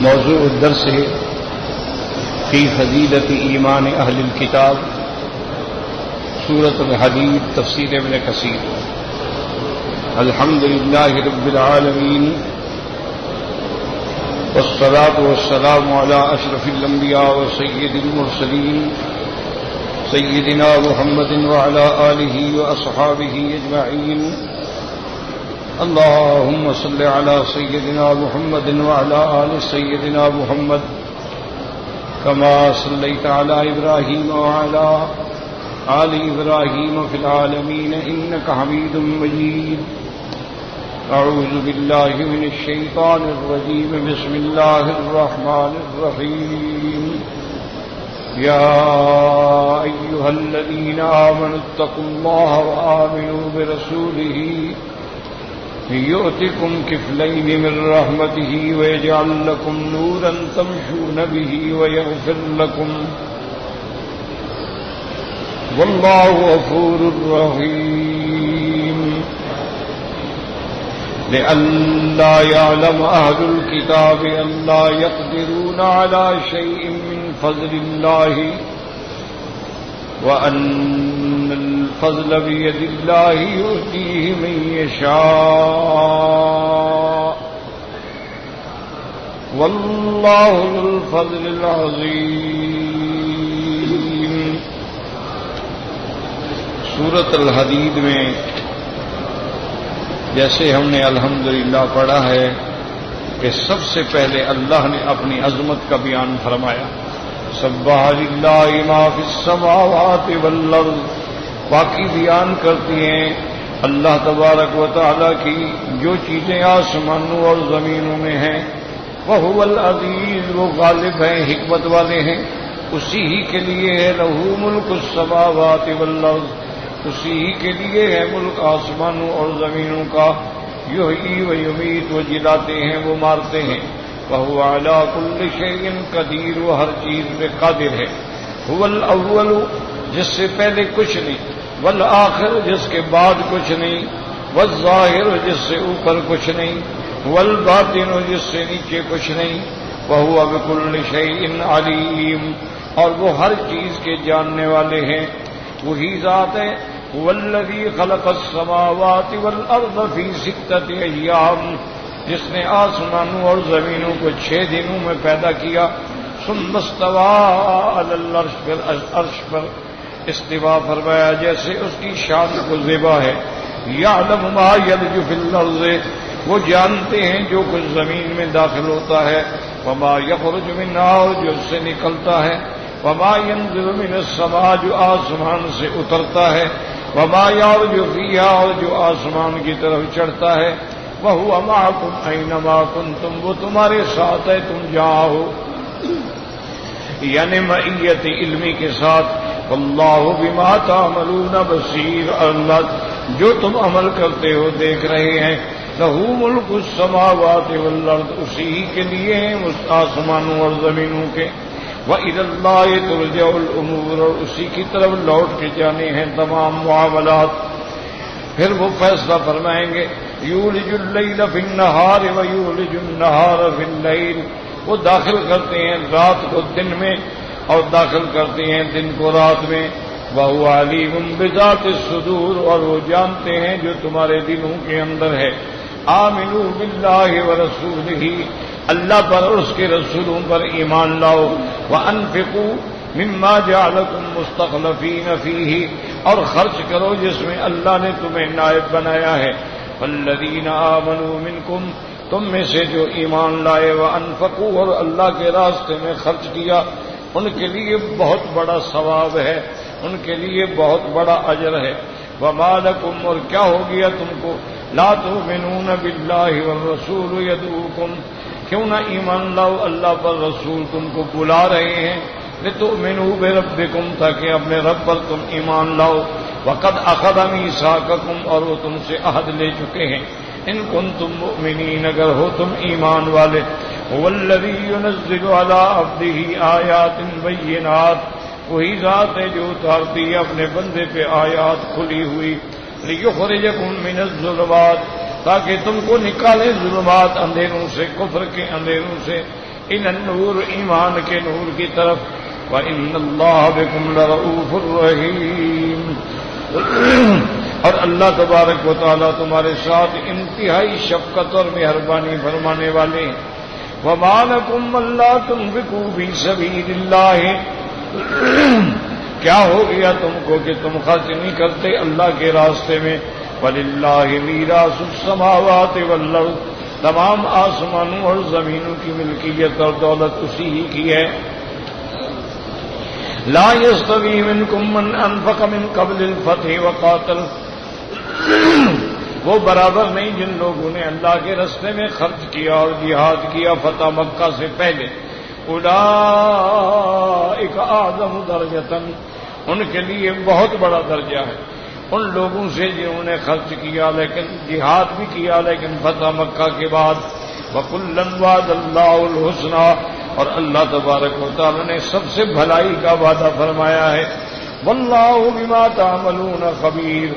موضوع الدرس فی فضیلت ایمان اہل الکتاب، سورۃ الحدید، تفسیر ابن کثیر۔ الحمد للہ رب العالمین والصلاة والسلام علی اشرف الانبیاء وسید المرسلین سیدنا محمد وعلی آلہ واصحابہ اجمعین۔ اللهم صل على سيدنا محمد وعلى آل سيدنا محمد كما صليت على إبراهيم وعلى آل إبراهيم في العالمين إنك حميد مجيد۔ أعوذ بالله من الشيطان الرجيم، بسم الله الرحمن الرحيم۔ يا أيها الذين آمنوا اتقوا الله وآمنوا برسوله يؤتكم كفلين من رحمته ويجعل لكم نورا تمشون به ويغفر لكم والله غفور رحيم۔ لئلا يعلم أهل الكتاب أن لا يقدرون على شيء من فضل الله وأن الفضل بيد الله يؤتيه من يشاء والله ذو الفضل العظيم۔ سورۃ الحدید میں جیسے ہم نے الحمدللہ پڑھا ہے کہ سب سے پہلے اللہ نے اپنی عظمت کا بیان فرمایا۔ سبح للہ ما فی السماوات والارض، باقی بیان کرتی ہیں اللہ تبارک و تعالی کی جو چیزیں آسمانوں اور زمینوں میں ہیں۔ وہو العزیز، وہ غالب ہیں، حکمت والے ہیں، اسی ہی کے لیے ہے لہو ملک السماوات والارض، اسی ہی کے لیے ہے ملک آسمانوں اور زمینوں کا۔ یحیی و یمیت، وہ جلاتے ہیں، وہ مارتے ہیں۔ وہو علی کل شیء قدیر، وہ ہر چیز پہ قادر ہے۔ هو الاول، جس سے پہلے کچھ نہیں، والآخر، جس کے بعد کچھ نہیں، والظاہر، جس سے اوپر کچھ نہیں، والباطن، جس سے نیچے کچھ نہیں۔ وہو بکل شیء علیم، اور وہ ہر چیز کے جاننے والے ہیں۔ وہی ذات ہے والذی خلق السماوات والارض فی ستۃ ایام، جس نے آسمانوں اور زمینوں کو 6 دنوں میں پیدا کیا۔ ثم استوى علی العرش، پھر عرش پر استوا فرمایا جیسے اس کی شان کو زیبا ہے۔ یعلم ما یلج فی الارض، وہ جانتے ہیں جو کچھ زمین میں داخل ہوتا ہے۔ وما یخرج منہا، اور جو اس سے نکلتا ہے۔ وما ینزل من السماء، جو آسمان سے اترتا ہے۔ وما یعرج فیہا، اور جو آسمان کی طرف چڑھتا ہے۔ وہو معکم اینما کنتم، وہ تمہارے ساتھ ہے تم جہاں ہو، یعنی معیت علمی کے ساتھ۔ واللہ بما تعملون بصیر، اللہ جو تم عمل کرتے ہو دیکھ رہے ہیں۔ لہو ملک السماوات والارض، اسی کے لیے ہیں آسمانوں اور زمینوں کے۔ وإلی اللہ ترجع الامور، اور اسی کی طرف لوٹ کے جانے ہیں تمام معاملات۔ پھر وہ فیصلہ فرمائیں گے۔ یولج اللیل فی النہار ویولج النہار فی اللیل، وہ داخل کرتے ہیں رات کو دن میں اور داخل کرتے ہیں دن کو رات میں۔ وہو علیم بذات الصدور، اور وہ جانتے ہیں جو تمہارے دلوں کے اندر ہے۔ آمنوا باللہ ورسولہ، اللہ پر اور اس کے رسولوں پر ایمان لاؤ۔ وانفقوا مما جعلکم مستخلفین فیہ، اور خرچ کرو جس میں اللہ نے تمہیں نائب بنایا ہے۔ والذین آمنوا منکم، تم میں سے جو ایمان لائے، وانفقوا، اور اللہ کے راستے میں خرچ کیا، ان کے لیے بہت بڑا ثواب ہے، ان کے لیے بہت بڑا اجر ہے۔ وما لکم، اور کیا ہو گیا تم کو، لا تؤمنون باللہ والرسول یدعوکم، کیوں نہ ایمان لاؤ اللہ پر، رسول تم کو بلا رہے ہیں۔ لتؤمنوا بربکم، تاکہ اپنے رب پر تم ایمان لاؤ۔ وقد اخذ میثاقکم، اور وہ تم سے عہد لے چکے ہیں۔ ان کنتم مؤمنین، اگر ہو تم ایمان والے۔ هو الذی ينزل علی عبدہ آیات بینات، وہی ذات ہے جو اتارتی ہے اپنے بندے پہ آیات کھلی ہوئی۔ لِيُخْرِجَكُم مِّنَ الظُّلُمَاتِ، تاکہ تم کو نکالے ظلمات اندھیروں سے، کفر کے اندھیروں سے، اِلَى النور، ایمان کے نور کی طرف، وَإِنَّ اللَّهَ بِكُمْ لَرَءُوفٌ رَحِيمٌ، اور اللہ تبارک و تعالیٰ تمہارے ساتھ انتہائی شفقت اور مہربانی فرمانے والے ہیں۔ وَمَا لَكُمْ أَلَّا تُنْفِقُوا فِي سَبِيلِ اللَّهِ، کیا ہو گیا تم کو کہ تم خرچ نہیں کرتے اللہ کے راستے میں؟ وَلِلَّهِ مِيرَاثُ السَّمَاوَاتِ وَالْأَرْضِ، تمام آسمانوں اور زمینوں کی ملکیت اور دولت اسی ہی کی ہے۔ لا يستوي منكم من انفق من قبل الفتح وقاتل، وہ برابر نہیں جن لوگوں نے اللہ کے راستے میں خرچ کیا اور جہاد کیا فتح مکہ سے پہلے۔ اولئک اعظم درجۃ، ان کے لیے بہت بڑا درجہ ہے ان لوگوں سے جنہوں نے خرچ کیا لیکن جہاد بھی کیا لیکن فتح مکہ کے بعد۔ وَكُلًّا وَعَدَ اللَّهُ الْحُسْنَىٰ، اور اللہ تبارک و تعالی نے سب سے بھلائی کا وعدہ فرمایا ہے۔ وَاللَّهُ بِمَا تَعْمَلُونَ خَبِيرٌ،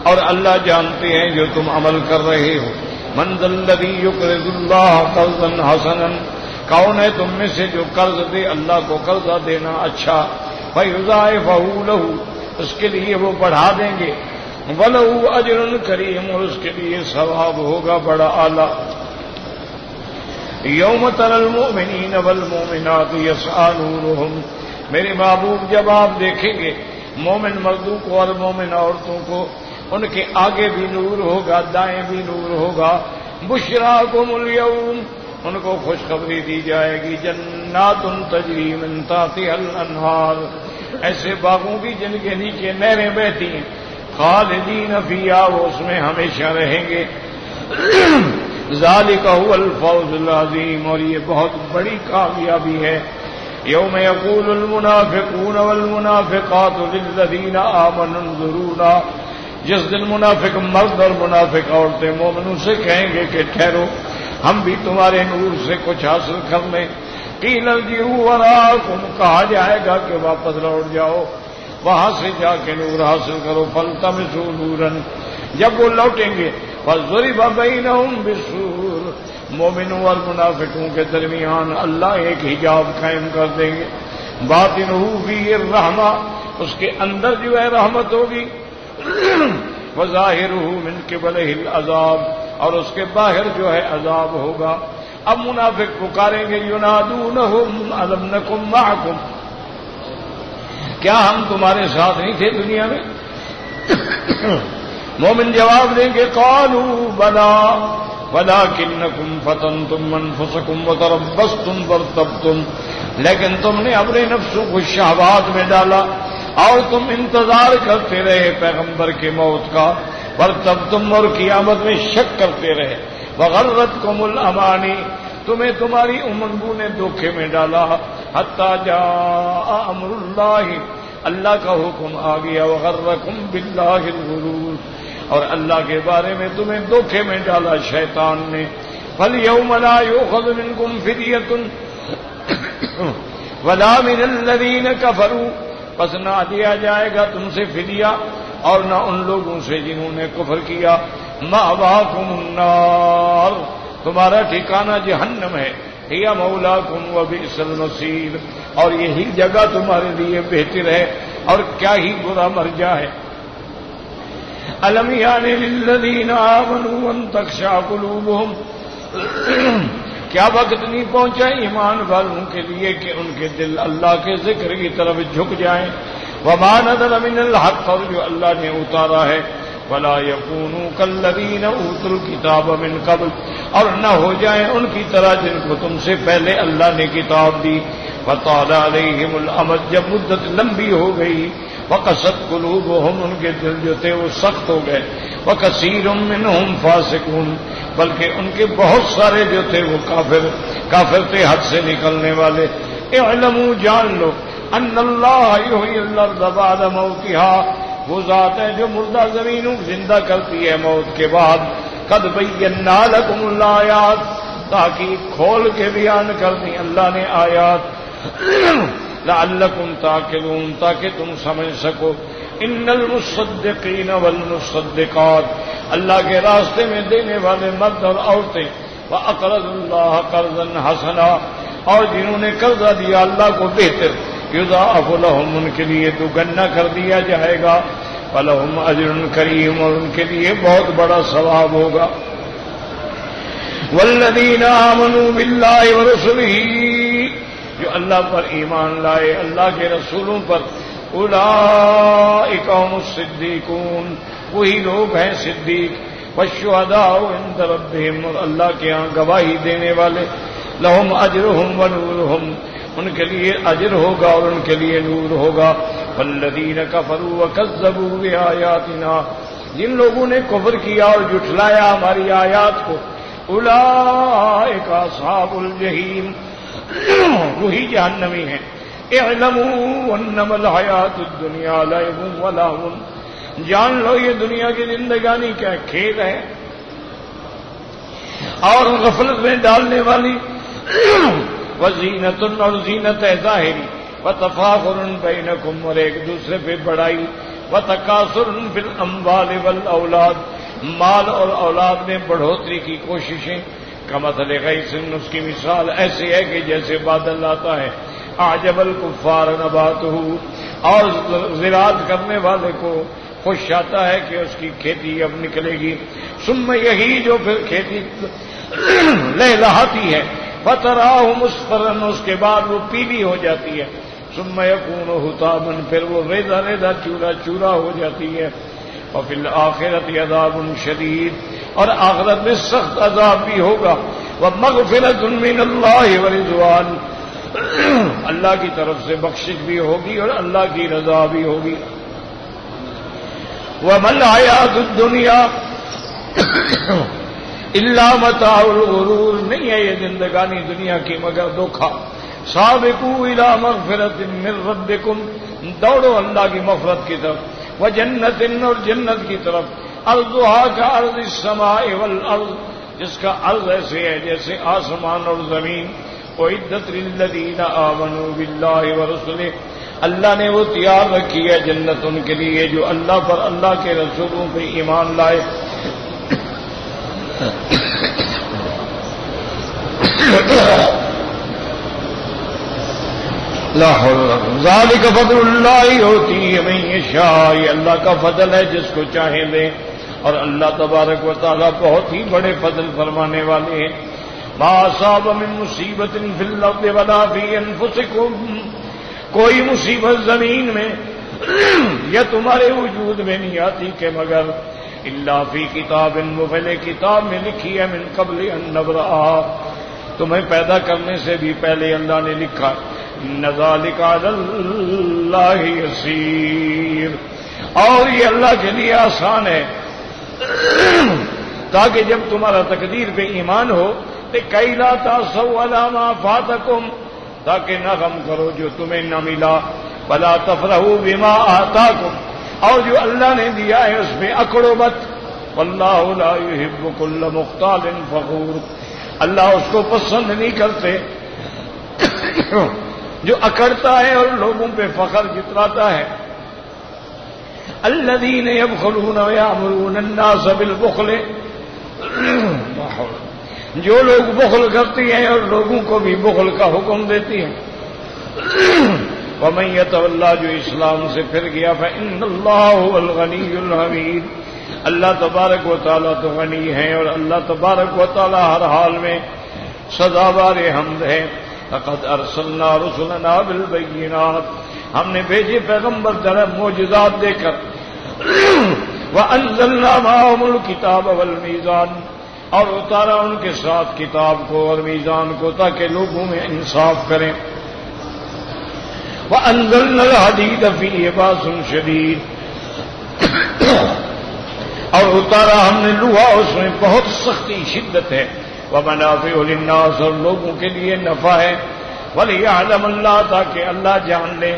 اور اللہ جانتے ہیں جو تم عمل کر رہے ہو۔ مَنْ ذَا الَّذِي يُقْرِضُ اللَّهَ قَرْضًا حَسَنًا، کون ہے تم میں سے جو قرض دے اللہ کو قرضہ دینا اچھا، فَيُضَاعِفَهُ لَهُ، اس کے لیے وہ بڑھا دیں گے، وَلَهُ أَجْرٌ كَرِيمٌ، اور اس کے لیے ثواب ہوگا بڑا اعلیٰ۔ یوم تری المؤمنین والمؤمنات یسعی نورہم، میرے محبوب جب آپ دیکھیں گے مومن مردوں کو اور مومن عورتوں کو، ان کے آگے بھی نور ہوگا دائیں بھی نور ہوگا۔ بشراکم الیوم، ان کو خوشخبری دی جائے گی، جنات تجری من تحتها الانہار، ایسے باغوں کی جن کے نیچے نہریں بہتی ہیں، خالدین فیہا، وہ اس میں ہمیشہ رہیں گے۔ ذالک هو الفوز العظیم، اور یہ بہت بڑی کامیابی ہے۔ یوم یقول المنافقون والمنافقات للذین آمنوا انظرونا، جس دن منافق مرد اور منافق عورتیں مومنوں سے کہیں گے کہ ٹھہرو ہم بھی تمہارے نور سے کچھ حاصل کر لیں۔ قیل ارجعوا وراءکم، کہا جائے گا کہ واپس لوٹ جاؤ وہاں سے جا کے نور حاصل کرو۔ فالتمسوا نورا، جب وہ لوٹیں گے فضرب بینہم بسور، مومنوں اور منافقوں کے درمیان اللہ ایک حجاب قائم کر دیں گے۔ باطنہ فیہ الرحمہ، اس کے اندر جو ہے رحمت ہوگی، وظاہرہ من قبلہ العذاب، اور اس کے باہر جو ہے عذاب ہوگا۔ اب منافق پکاریں گے ینادونہم الم نکن معکم، کیا ہم تمہارے ساتھ نہیں تھے دنیا میں؟ مومن جواب دیں گے قالوا بلا ولکنکم فتنتم انفسکم وتربصتم وارتبتم، لیکن تم نے اپنے نفسوں کو شہوات میں ڈالا اور تم انتظار کرتے رہے پیغمبر کے موت کا، وارتبتم، اور قیامت میں شک کرتے رہے، وغرتکم الامانی، تمہیں تمہاری امنگوں نے دھوکے میں ڈالا، حتی جاء امر اللہ، اللہ کا حکم آ گیا، وغرکم باللہ الغرور، اور اللہ کے بارے میں تمہیں دھوکے میں ڈالا شیطان نے۔ فَالْيَوْمَ لَا يُؤْخَذُ مِنْكُمْ فِدْيَةٌ وَلَا مِنَ الَّذِينَ كَفَرُوا، پس نہ دیا جائے گا تم سے فدیہ اور نہ ان لوگوں سے جنہوں نے کفر کیا۔ مَأْوَاكُمُ النَّارُ، تمہارا ٹھکانہ جہنم ہے، ہِیَ مَوْلَاكُمْ وَبِئْسَ الْمَصِيرُ، اور یہی جگہ تمہارے لیے بہتر ہے اور کیا ہی برا مرجع ہے۔ الم یعن للذین آمنوا ان تخشع قلوبهم، کیا وقت نہیں پہنچا ایمان والوں کے لیے کہ ان کے دل اللہ کے ذکر کی طرف جھک جائیں۔ وما نزل من الحق، اور جو اللہ نے اتارا ہے، ولا یکونوا کالذین اوتوا الکتاب من قبل، اور نہ ہو جائیں ان کی طرح جن کو تم سے پہلے اللہ نے کتاب دی۔ فطال علیہم الامد، جب مدت لمبی ہو گئی، وقست قلوبہم، ان کے دل جو تھے وہ سخت ہو گئے، وکثیر منہم فاسقون، بلکہ ان کے بہت سارے جو تھے وہ کافر تھے، حد سے نکلنے والے۔ اعلموا، جان لو، ان اللہ یحیی الارض بعد موتها، وہ ذات ہے جو مردہ زمینوں زندہ کرتی ہے موت کے بعد۔ قد بینا لکم الآیات، تاکہ کھول کے بیان کر دی اللہ نے آیات، لعلکم تعقلون، تاکہ تم سمجھ سکو۔ ان المصدقین والمصدقات، اللہ کے راستے میں دینے والے مرد اور عورتیں، وَأَقْرَضُوا اللَّهَ قَرْضًا حَسَنًا، اور جنہوں نے قرضہ دیا اللہ کو بہتر، یضاعف لهم، ان کے لیے دوگنا کر دیا جائے گا، وَلَهُمْ أَجْرٌ كَرِيمٌ، اور ان کے لیے بہت بڑا ثواب ہوگا۔ والذین آمنوا باللہ ورسلہ، جو اللہ پر ایمان لائے، اللہ کے رسولوں پر، اولئک هم الصدیقون، وہی لوگ ہیں صدیق، والشہداء عند ربہم، اور اللہ کے ہاں گواہی دینے والے، لہم اجرہم ونورہم، ان کے لیے اجر ہوگا اور ان کے لیے نور ہوگا۔ والذین کفروا وکذبوا بآیاتنا، جن لوگوں نے کفر کیا اور جھٹلایا ہماری آیات کو، اولئک اصحاب الجحیم، وہی جہنمی ہیں۔ اعلموا انما الحیات الدنیا لعب ولہو، جان لو یہ دنیا کی زندگانی کیا کھیل ہے اور غفلت میں ڈالنے والی، وزینت، اور زینت ہے ظاہری، وتفاخر بینکم، اور ایک دوسرے پہ بڑائی، وتکاثر فی الاموال والاولاد، مال اور اولاد میں بڑھوتری کی کوششیں، کمثل غیث، اس کی مثال ایسی ہے کہ جیسے بادل آتا ہے، اعجب الکفار نباتہ، اور زراعت کرنے والے کو خوش آتا ہے کہ اس کی کھیتی اب نکلے گی، ثم یہی جو پھر کھیتی لہلہاتی ہے، فتراہ مصفرا، اس کے بعد وہ پیلی ہو جاتی ہے، ثم یکون حطاما، پھر وہ ریزہ ریزہ چورا چورا ہو جاتی ہے، وفی الآخرۃ عذاب شدید، اور آخرت میں سخت عذاب بھی ہوگا، ومغفرۃ من اللہ ورضوان، اللہ کی طرف سے بخشش بھی ہوگی اور اللہ کی رضا بھی ہوگی۔ وَمَا الْحَيَاةُ الدُّنْيَا إِلَّا مَتَاعُ الْغُرُورِ، نہیں ہے یہ زندگانی دنیا کی مگر دھوکا۔ سابقوا إِلَىٰ مَغْفِرَةٍ مِّن رَّبِّكُمْ، دوڑو اللہ کی مغفرت کی طرف، وَجَنَّةٍ، اور جنت کی طرف، عرضها كعرض السماء والأرض، جس کا عرض ایسے ہے جیسے آسمان اور زمین، اعدت للذین آمنوا باللہ ورسلہ، اللہ نے وہ تیار رکھی ہے جنت ان کے لیے جو اللہ پر، اللہ کے رسولوں پہ ایمان لائے۔ لا حول ذالک فضل اللہ یؤتیہ من یشاء، یہ اللہ کا فضل ہے جس کو چاہے دے، اور اللہ تبارک و تعالیٰ بہت ہی بڑے فضل فرمانے والے ہیں۔ ما اصاب من مصیبت فی الارض ولا فی انفسکم، کوئی مصیبت زمین میں یا تمہارے وجود میں نہیں آتی کہ مگر الا فی کتاب، وہ پہلے کتاب میں لکھی ہے، من قبل ان نبرأہا، تمہیں پیدا کرنے سے بھی پہلے اللہ نے لکھا، ان ذالک علی اللہ یسیر، اور یہ اللہ کے لیے آسان ہے، تاکہ جب تمہارا تقدیر پہ ایمان ہو لِكَيْ لَا تَأْسَوْا عَلَىٰ مَا فَاتَكُمْ، تاکہ نہ غم کرو جو تمہیں نہ ملا، وَلَا تَفْرَحُوا بِمَا آتَاكُمْ، اور جو اللہ نے دیا ہے اس میں اکڑو مت، وَاللَّهُ لَا يُحِبُّ كُلَّ مُخْتَالٍ فَخُورٍ، اللہ اس کو پسند نہیں کرتے جو اکڑتا ہے اور لوگوں پہ فخر جتلاتا ہے۔ الذين يبخلون ويأمرون الناس بالبخل، جو لوگ بخل کرتی ہیں اور لوگوں کو بھی بخل کا حکم دیتی ہیں۔ ومن يتولى، جو اسلام سے پھر گیا، فإن الله هو الغني الحميد، اللہ تبارک و تعالیٰ تو غنی ہے اور اللہ تبارک و تعالیٰ ہر حال میں سزاوار حمد ہے۔ لقد ارسلنا رسلنا بالبينات، ہم نے بھیجے پیغمبر طرف معجزات دے کر، وانزلنا معهم الكتاب والميزان، اور اتارا ان کے ساتھ کتاب کو اور میزان کو تاکہ لوگوں میں انصاف کریں۔ وانزلنا الحديد فيه باس شديد، اور اتارا ہم نے لوہا، اس میں بہت سختی شدت ہے۔ ومنافع للناس، اور لوگوں کے لیے نفع ہے۔ وَلِيَعْلَمَ اللَّهُ، تاکہ اللہ جان لے،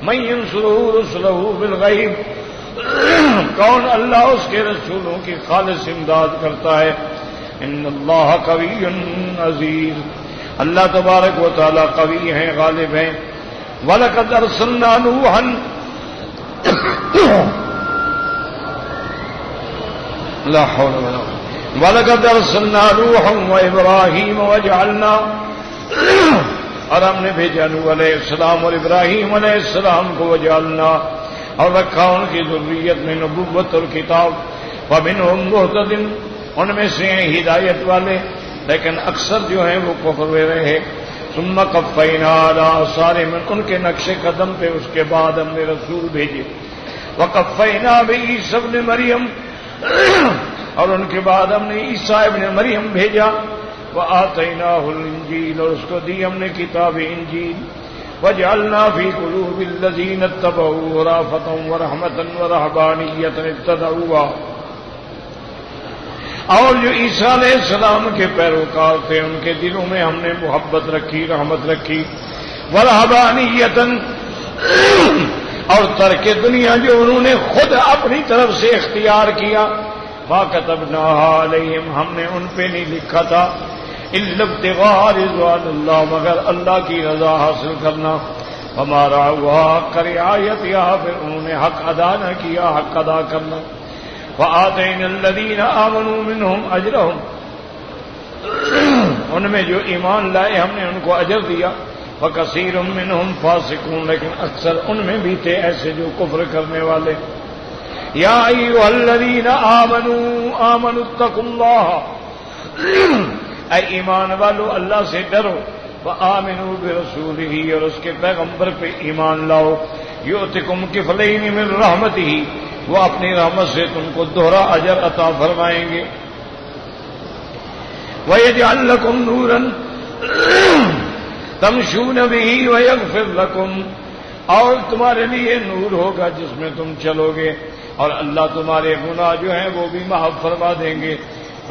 مَن يَنصُرُهُ رُسُلَهُ بِالْغَیْبِ، کون اللہ اس کے رسولوں کی خالص امداد کرتا ہے۔ ان اللہ قوی عزیز، اللہ تبارک و تعالیٰ قوی ہیں، غالب ہیں۔ وَلَقَدْ أَرْسَلْنَا نُوحًا، لا حول ولا قوة، وَلَقَدْ أَرْسَلْنَا نُوحًا وَإِبْرَاهِيمَ وَجَعَلْنَا اور ہم نے بھیجا نوح علیہ السلام اور ابراہیم علیہ السلام کو وجعلنا اور رکھا ان کی ذریت میں نبوت اور کتاب فمنہم مہتد ان میں سے ہیں ہدایت والے لیکن اکثر جو ہیں وہ کفر میں رہے ثم قفینا علی آثارہم ان کے نقش قدم پہ اس کے بعد ہم نے رسول بھیجے وقفینا بعیسی ابن مریم اور ان کے بعد ہم نے عیسیٰ ابن مریم بھیجا وآتیناہ الانجیل اور اس کو دی ہم نے کتاب انجیل وجعلنا فی قلوب الذین اتبعوا رأفۃ ورحمۃ ورہبانیۃ ابتدعوها اور جو عیسیٰ علیہ السلام کے پیروکار تھے ان کے دلوں میں ہم نے محبت رکھی رحمت رکھی ورہبانیۃ اور ترک دنیا جو انہوں نے خود اپنی طرف سے اختیار کیا ما كتبناها علیہم ہم نے ان پہ نہیں لکھا تھا الا ابتغاء رضوان اللہ مگر اللہ کی رضا حاصل کرنا ہمارا حق رعایتها پھر انہوں نے حق ادا نہ کیا حق ادا کرنا فآتینا الذین آمنوا منہم اجرہم ان میں جو ایمان لائے ہم نے ان کو اجر دیا وکثیر منہم فاسقون لیکن اکثر ان میں بھی تھے ایسے جو کفر کرنے والے یا ایھا الذین آمنوا اتقوا اللہ اے ایمان والو اللہ سے ڈرو وآمنوا برسولہ اور اس کے پیغمبر پہ ایمان لاؤ یؤتکم کفلین من رحمتہ وہ اپنی رحمت سے تم کو دوہرا اجر عطا فرمائیں گے وَيَجْعَلْ لَكُمْ نُورًا تَمْشُونَ بِهِ وَيَغْفِرْ لَكُمْ اور تمہارے لیے نور ہوگا جس میں تم چلو گے اور اللہ تمہارے گناہ جو ہیں وہ بھی معاف فرما دیں گے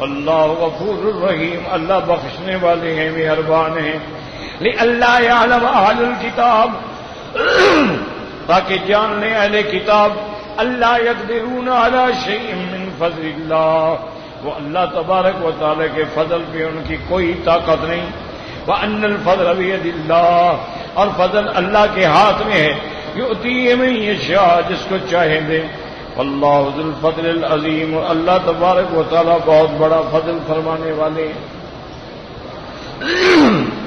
اللہ غفور الرحیم اللہ بخشنے والے ہیں مہربان ہیں لِأَلَّا يَعْلَمَ أَهْلُ الْكِتَابِ تاکہ جان لیں اہل کتاب اللہ یقدرون علی شیء من فضل اللہ وہ اللہ تبارک و تعالی کے فضل پہ ان کی کوئی طاقت نہیں وان الفضل بید اللہ اور فضل اللہ کے ہاتھ میں ہے یؤتی من یشاء جس کو چاہے دے واللہ ذو الفضل العظیم اللہ تبارک و تعالی بہت بڑا فضل فرمانے والے ہیں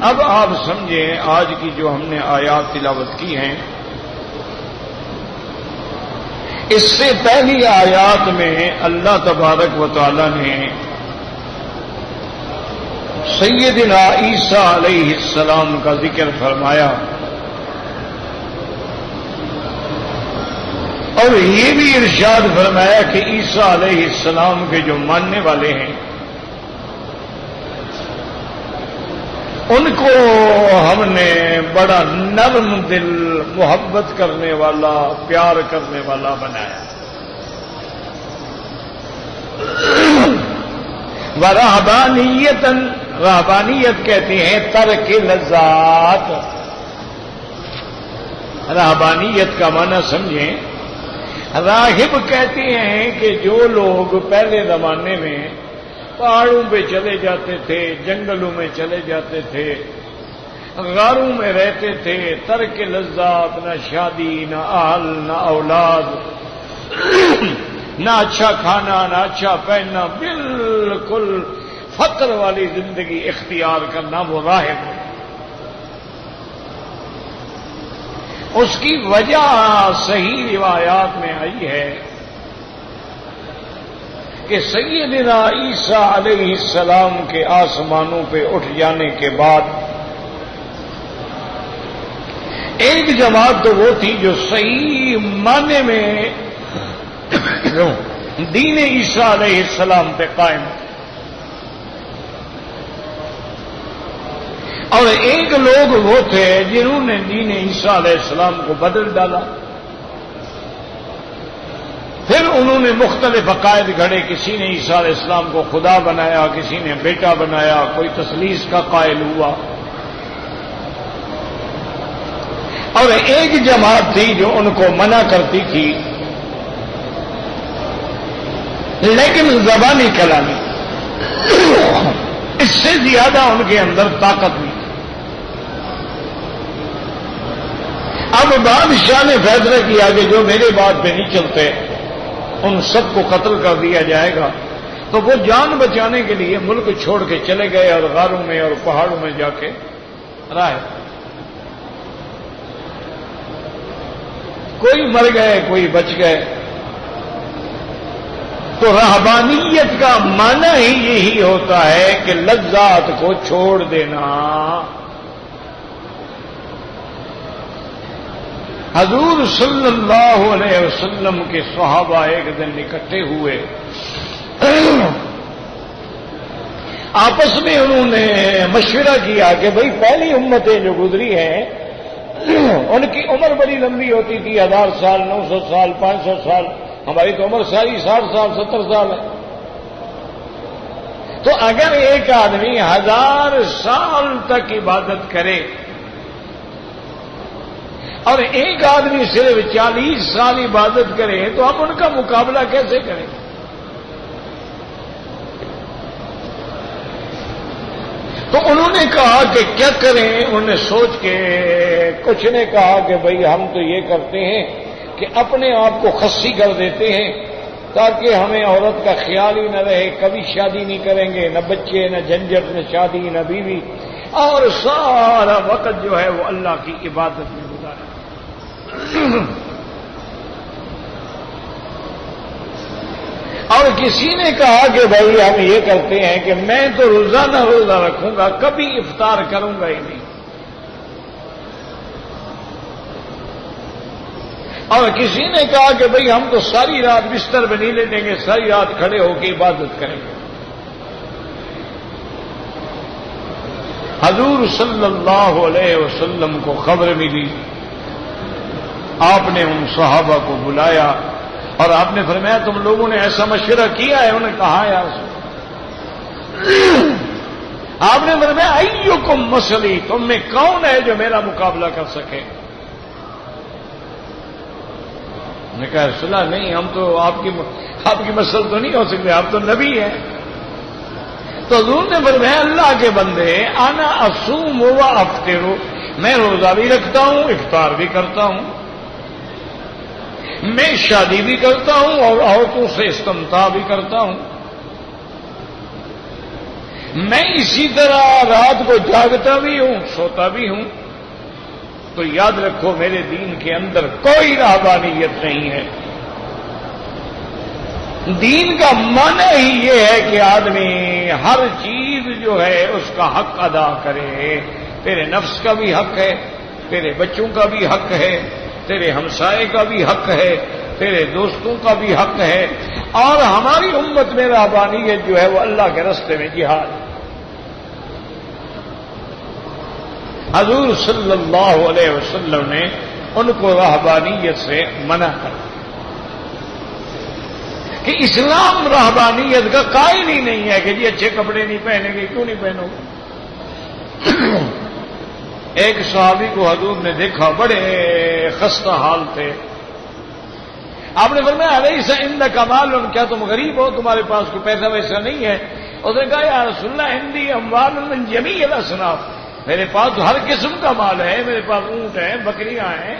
اب آپ سمجھیں آج کی جو ہم نے آیات تلاوت کی ہیں اس سے پہلی آیات میں اللہ تبارک و تعالی نے سیدنا عیسیٰ علیہ السلام کا ذکر فرمایا اور یہ بھی ارشاد فرمایا کہ عیسیٰ علیہ السلام کے جو ماننے والے ہیں ان کو ہم نے بڑا نرم دل محبت کرنے والا پیار کرنے والا بنایا ورہبانیت رہبانیت کہتے ہیں ترک لذات رہبانیت کا معنی سمجھیں راہب کہتے ہیں کہ جو لوگ پہلے زمانے میں پہاڑوں پہ چلے جاتے تھے جنگلوں میں چلے جاتے تھے غاروں میں رہتے تھے ترک لذات نہ شادی نہ اہل نہ اولاد نہ اچھا کھانا نہ اچھا پہننا بالکل فقر والی زندگی اختیار کرنا وہ راہب ہے اس کی وجہ صحیح روایات میں آئی ہے کہ سیدنا عیسیٰ علیہ السلام کے آسمانوں پہ اٹھ جانے کے بعد ایک جماعت تو وہ تھی جو صحیح معنی میں دین عیسیٰ علیہ السلام پہ قائم اور ایک لوگ وہ تھے جنہوں نے دین عیسیٰ علیہ السلام کو بدل ڈالا پھر انہوں نے مختلف عقائد گھڑے کسی نے عیسیٰ علیہ السلام کو خدا بنایا کسی نے بیٹا بنایا کوئی تثلیث کا قائل ہوا اور ایک جماعت تھی جو ان کو منع کرتی تھی لیکن زبانی کلامی اس سے زیادہ ان کے اندر طاقت نہیں اب بادشاہ نے فیصلہ کیا کہ جو میرے بات پہ نہیں چلتے ان سب کو قتل کر دیا جائے گا تو وہ جان بچانے کے لیے ملک چھوڑ کے چلے گئے اور غاروں میں اور پہاڑوں میں جا کے رہے. کوئی مر گئے کوئی بچ گئے. تو رہبانیت کا معنی ہی یہی ہوتا ہے کہ لذات کو چھوڑ دینا. حضور صلی اللہ علیہ وسلم کے صحابہ ایک دن اکٹھے ہوئے. آپس میں انہوں نے مشورہ کیا کہ بھئی پہلی امتیں جو گزری ہیں ان کی عمر بڑی لمبی ہوتی تھی، 1000 سال، 900 سال، 500 سال. ہماری تو عمر ساری 60 سال 70 سال ہے. تو اگر ایک آدمی 1000 سال تک عبادت کرے اور ایک آدمی صرف 40 سال عبادت کرے تو ہم ان کا مقابلہ کیسے کریں؟ تو انہوں نے کہا کہ کیا کریں. انہوں نے سوچ کے کچھ نے کہا کہ بھئی ہم تو یہ کرتے ہیں کہ اپنے آپ کو خصی کر دیتے ہیں تاکہ ہمیں عورت کا خیال ہی نہ رہے، کبھی شادی نہیں کریں گے، نہ بچے، نہ جھنجھٹ، نہ شادی، نہ بیوی، اور سارا وقت جو ہے وہ اللہ کی عبادت میں گزارے. اور کسی نے کہا کہ بھائی ہم یہ کرتے ہیں کہ میں تو روزانہ روزہ رکھوں گا، کبھی افطار کروں گا ہی نہیں. اور کسی نے کہا کہ بھئی ہم تو ساری رات بستر میں نہیں لیٹیں گے، ساری رات کھڑے ہو کے عبادت کریں گے. حضور صلی اللہ علیہ وسلم کو خبر ملی. آپ نے ان صحابہ کو بلایا اور آپ نے فرمایا تم لوگوں نے ایسا مشورہ کیا ہے؟ انہوں نے کہا یا رسول اللہ. آپ نے فرمایا ایکم مسلی، تم میں کون ہے جو میرا مقابلہ کر سکے؟ نے کہا رسول اللہ نہیں، ہم تو آپ کی مسل تو نہیں ہو سکتے، آپ تو نبی ہیں. تو حضور نے فرمایا اللہ کے بندے انا اصوم و افطر، میں روزہ بھی رکھتا ہوں، افطار بھی کرتا ہوں، میں شادی بھی کرتا ہوں اور عورتوں سے استمتاع بھی کرتا ہوں، میں اسی طرح رات کو جاگتا بھی ہوں، سوتا بھی ہوں. تو یاد رکھو میرے دین کے اندر کوئی رہبانیت نہیں ہے. دین کا معنی ہی یہ ہے کہ آدمی ہر چیز جو ہے اس کا حق ادا کرے. تیرے نفس کا بھی حق ہے، تیرے بچوں کا بھی حق ہے، تیرے ہمسائے کا بھی حق ہے، تیرے دوستوں کا بھی حق ہے. اور ہماری امت میں رہبانیت جو ہے وہ اللہ کے راستے میں جہاد. حضور صلی اللہ علیہ وسلم نے ان کو رہبانیت سے منع کر کہ اسلام رہبانیت کا قائل ہی نہیں ہے کہ جی اچھے کپڑے نہیں پہنیں گے. کیوں نہیں پہنو گے؟ ایک صحابی کو حضور نے دیکھا، بڑے خستہ حال تھے. آپ نے فرمایا علیہ سند کمال، کیا تم غریب ہو، تمہارے پاس کوئی پیسہ ویسا نہیں ہے؟ اس نے کہا یا رسول اللہ عندی اموال من جمیع الاصناف، میرے پاس ہر قسم کا مال ہے، میرے پاس اونٹ ہیں، بکریاں ہیں،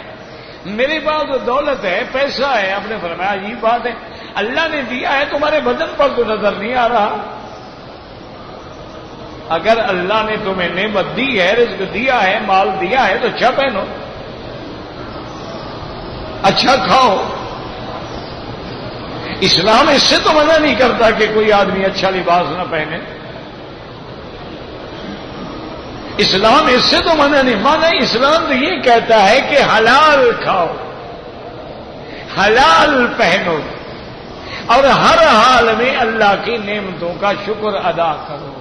میرے پاس دولت ہے، پیسہ ہے. آپ نے فرمایا یہ بات ہے، اللہ نے دیا ہے تمہارے بدن پر تو نظر نہیں آ رہا. اگر اللہ نے تمہیں نعمت دی ہے، رزق دیا ہے، مال دیا ہے تو اچھا پہنو، اچھا کھاؤ. اسلام اس سے تو منع نہیں کرتا کہ کوئی آدمی اچھا لباس نہ پہنے. اسلام اس سے تو منع نہیں. مانا اسلام تو یہ کہتا ہے کہ حلال کھاؤ، حلال پہنو، اور ہر حال میں اللہ کی نعمتوں کا شکر ادا کرو.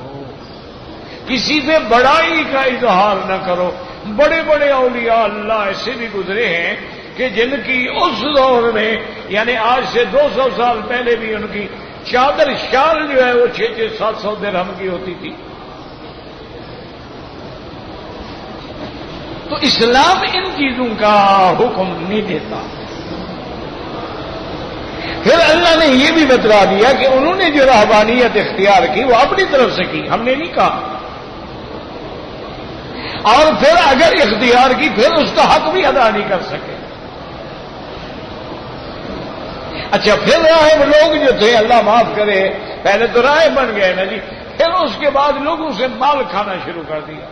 کسی پہ بڑائی کا اظہار نہ کرو. بڑے بڑے اولیاء اللہ ایسے بھی گزرے ہیں کہ جن کی اس دور میں یعنی آج سے 200 سال پہلے بھی ان کی چادر شال جو ہے وہ 600-700 درہم کی ہوتی تھی. تو اسلام ان چیزوں کا حکم نہیں دیتا. پھر اللہ نے یہ بھی بتلا دیا کہ انہوں نے جو رہبانیت اختیار کی وہ اپنی طرف سے کی، ہم نے نہیں کہا. اور پھر اگر اختیار کی پھر اس کا حق بھی ادا نہیں کر سکے. اچھا پھر راہب لوگ جو تھے اللہ معاف کرے پہلے تو رائے بن گئے نا جی، پھر اس کے بعد لوگوں سے مال کھانا شروع کر دیا.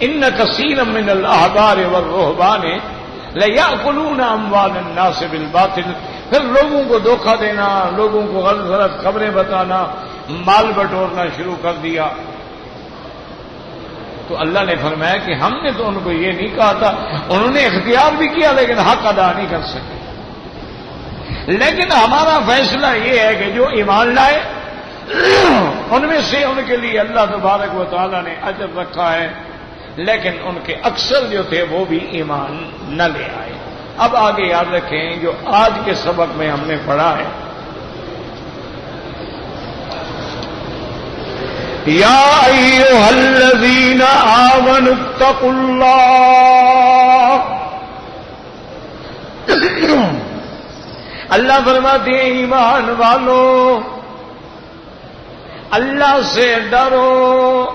ان کثیرا من الاحبار والرہبان لیأکلون اموال الناس بالباطل. پھر لوگوں کو دھوکہ دینا، لوگوں کو غلط غلط خبریں بتانا، مال بٹورنا شروع کر دیا. تو اللہ نے فرمایا کہ ہم نے تو ان کو یہ نہیں کہا تھا، انہوں نے اختیار بھی کیا لیکن حق ادا نہیں کر سکے. لیکن ہمارا فیصلہ یہ ہے کہ جو ایمان لائے ان میں سے ان کے لیے اللہ تبارک و تعالیٰ نے اجر رکھا ہے، لیکن ان کے اکثر جو تھے وہ بھی ایمان نہ لے آئے. اب آگے یاد رکھیں جو آج کے سبق میں ہم نے پڑھا ہے، یا ایھا الذین آمنوا اتقوا اللہ. اللہ فرماتے ہیں ایمان والو اللہ سے ڈرو،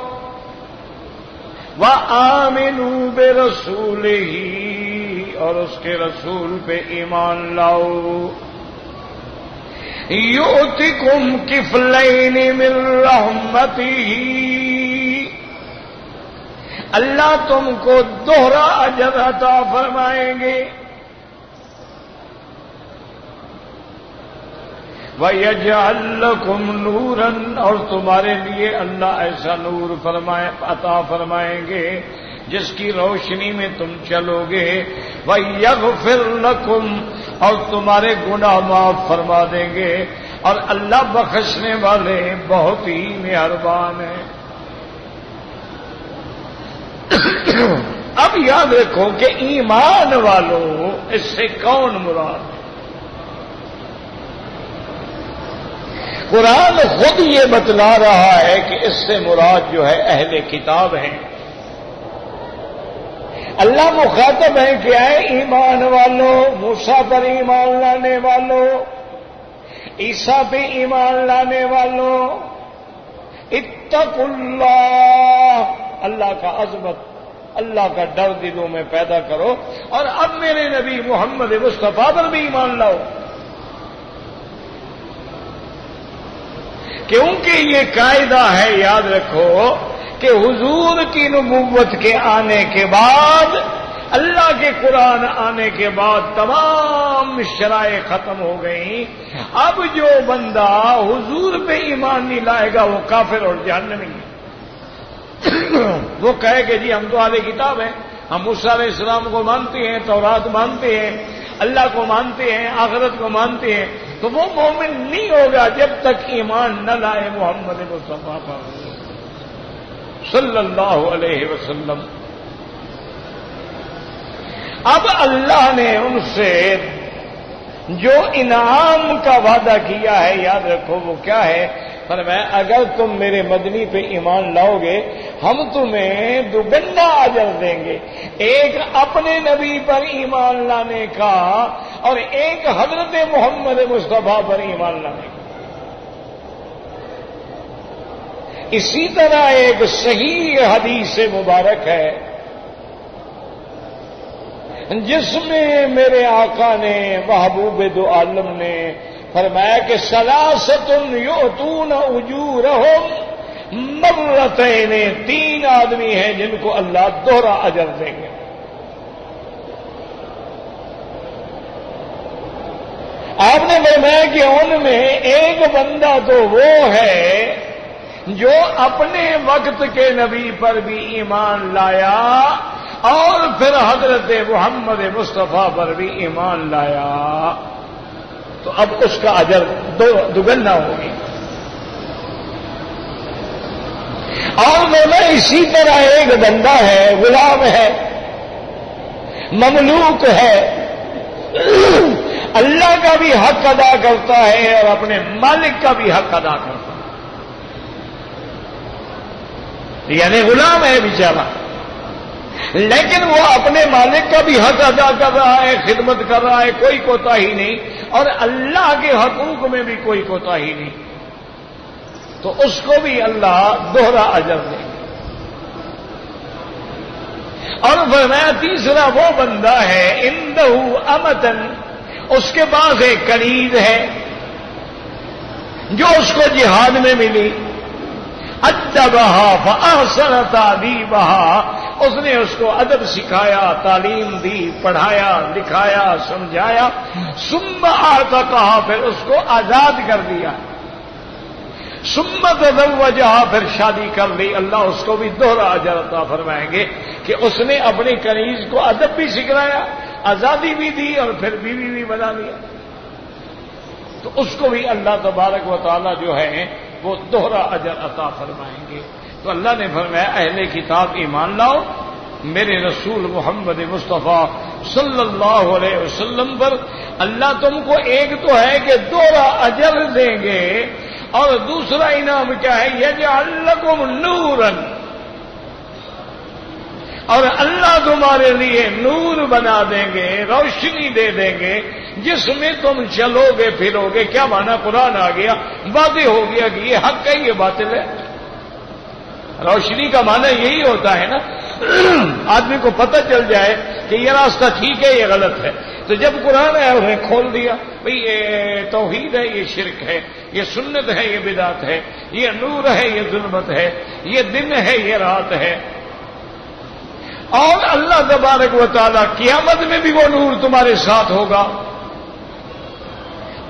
وآمنوا برسولہ اور اس کے رسول پہ ایمان لاؤ. یؤتکم کفلین من رحمتہ، اللہ تم کو دوہرا اجر عطا فرمائیں گے. وَيَجْعَلْ لَكُمْ نُورًا اور تمہارے لیے اللہ ایسا نور عطا فرمائیں گے جس کی روشنی میں تم چلو گے. وَيَغْفِرْ لَكُمْ اور تمہارے گناہ معاف فرما دیں گے، اور اللہ بخشنے والے بہت ہی مہربان ہیں. اب یاد رکھو کہ ایمان والوں اس سے کون مراد ہے؟ قرآن خود یہ بتلا رہا ہے کہ اس سے مراد جو ہے اہل کتاب ہیں. اللہ مخاطب ہے کہ اے ایمان والوں، موسیٰ پر ایمان لانے والوں، عیسیٰ پہ ایمان لانے والوں، اتقوا اللہ، اللہ کا عظمت، اللہ کا ڈر دلوں میں پیدا کرو، اور اب میرے نبی محمد مصطفیٰ پر بھی ایمان لاؤ. کیونکہ یہ قاعدہ ہے، یاد رکھو کہ حضور کی نبوت کے آنے کے بعد، اللہ کے قرآن آنے کے بعد تمام شرائع ختم ہو گئیں. اب جو بندہ حضور پہ ایمان نہیں لائے گا وہ کافر اور جہنمی ہے. وہ کہے کہ جی ہم تو اہل کتاب ہیں، ہم موسیٰ علیہ السلام کو مانتے ہیں، تورات مانتے ہیں، اللہ کو مانتے ہیں، آخرت کو مانتے ہیں، تو وہ مومن نہیں ہوگا جب تک ایمان نہ لائے محمد مصطفیٰ پر صلی اللہ علیہ وسلم. اب اللہ نے ان سے جو انعام کا وعدہ کیا ہے، یاد رکھو وہ کیا ہے. فرمایا اگر تم میرے مدنی پہ ایمان لاؤ گے ہم تمہیں دوگنا اجر دیں گے، ایک اپنے نبی پر ایمان لانے کا اور ایک حضرت محمد مصطفیٰ پر ایمان لانے کا. اسی طرح ایک صحیح حدیث مبارک ہے جس میں میرے آقا نے محبوب دو عالم نے فرمایا کہ ثلاثۃ یؤتون اجورہم مرتین، تین آدمی ہیں جن کو اللہ دوہرا اجر دیں گے. آپ نے فرمایا کہ ان میں ایک بندہ تو وہ ہے جو اپنے وقت کے نبی پر بھی ایمان لایا اور پھر حضرت محمد مصطفیٰ پر بھی ایمان لایا، تو اب اس کا اجر دوگنا ہوگی. اور میں اسی طرح ایک بندہ ہے، غلام ہے، مملوک ہے، اللہ کا بھی حق ادا کرتا ہے اور اپنے مالک کا بھی حق ادا کرتا ہے. یعنی غلام ہے بیچارہ، لیکن وہ اپنے مالک کا بھی حق ادا کر رہا ہے، خدمت کر رہا ہے، کوئی کوتاہی نہیں، اور اللہ کے حقوق میں بھی کوئی کوتاہی نہیں، تو اس کو بھی اللہ دوہرا اجر دے گا. اور فرمایا تیسرا وہ بندہ ہے اندہ امتن، اس کے پاس ایک کنیز ہے جو اس کو جہاد میں ملی، ادبہا فاحسن تادیبہا، اس نے اس کو ادب سکھایا، تعلیم دی، پڑھایا، لکھایا، سمجھایا، ثم اعتقہا، پھر اس کو آزاد کر دیا، ثم تزوجہا، پھر شادی کر لی، اللہ اس کو بھی دوہرا اجر عطا فرمائیں گے کہ اس نے اپنی کنیز کو ادب بھی سکھلایا، آزادی بھی دی اور پھر بیوی بھی بنا لیا، تو اس کو بھی اللہ تبارک و تعالی جو ہے وہ دوہرا اجر عطا فرمائیں گے۔ تو اللہ نے فرمایا اہل کتاب ایمان لاؤ میرے رسول محمد مصطفیٰ صلی اللہ علیہ وسلم پر، اللہ تم کو ایک تو ہے کہ دوہرا اجر دیں گے، اور دوسرا انعام کیا ہے، یجعل لکم نورا، اور اللہ تمہارے لیے نور بنا دیں گے، روشنی دے دیں گے جس میں تم چلو گے پھرو گے۔ کیا مانا، قرآن آ گیا، واضح ہو گیا کہ یہ حق ہے یہ باطل ہے۔ روشنی کا معنی یہی ہوتا ہے نا، آدمی کو پتہ چل جائے کہ یہ راستہ ٹھیک ہے یہ غلط ہے، تو جب قرآن ہے انہیں کھول دیا، بھئی یہ توحید ہے یہ شرک ہے، یہ سنت ہے یہ بدعت ہے، یہ نور ہے یہ ظلمت ہے، یہ دن ہے یہ رات ہے۔ اور اللہ تبارک و تعالیٰ قیامت میں بھی وہ نور تمہارے ساتھ ہوگا،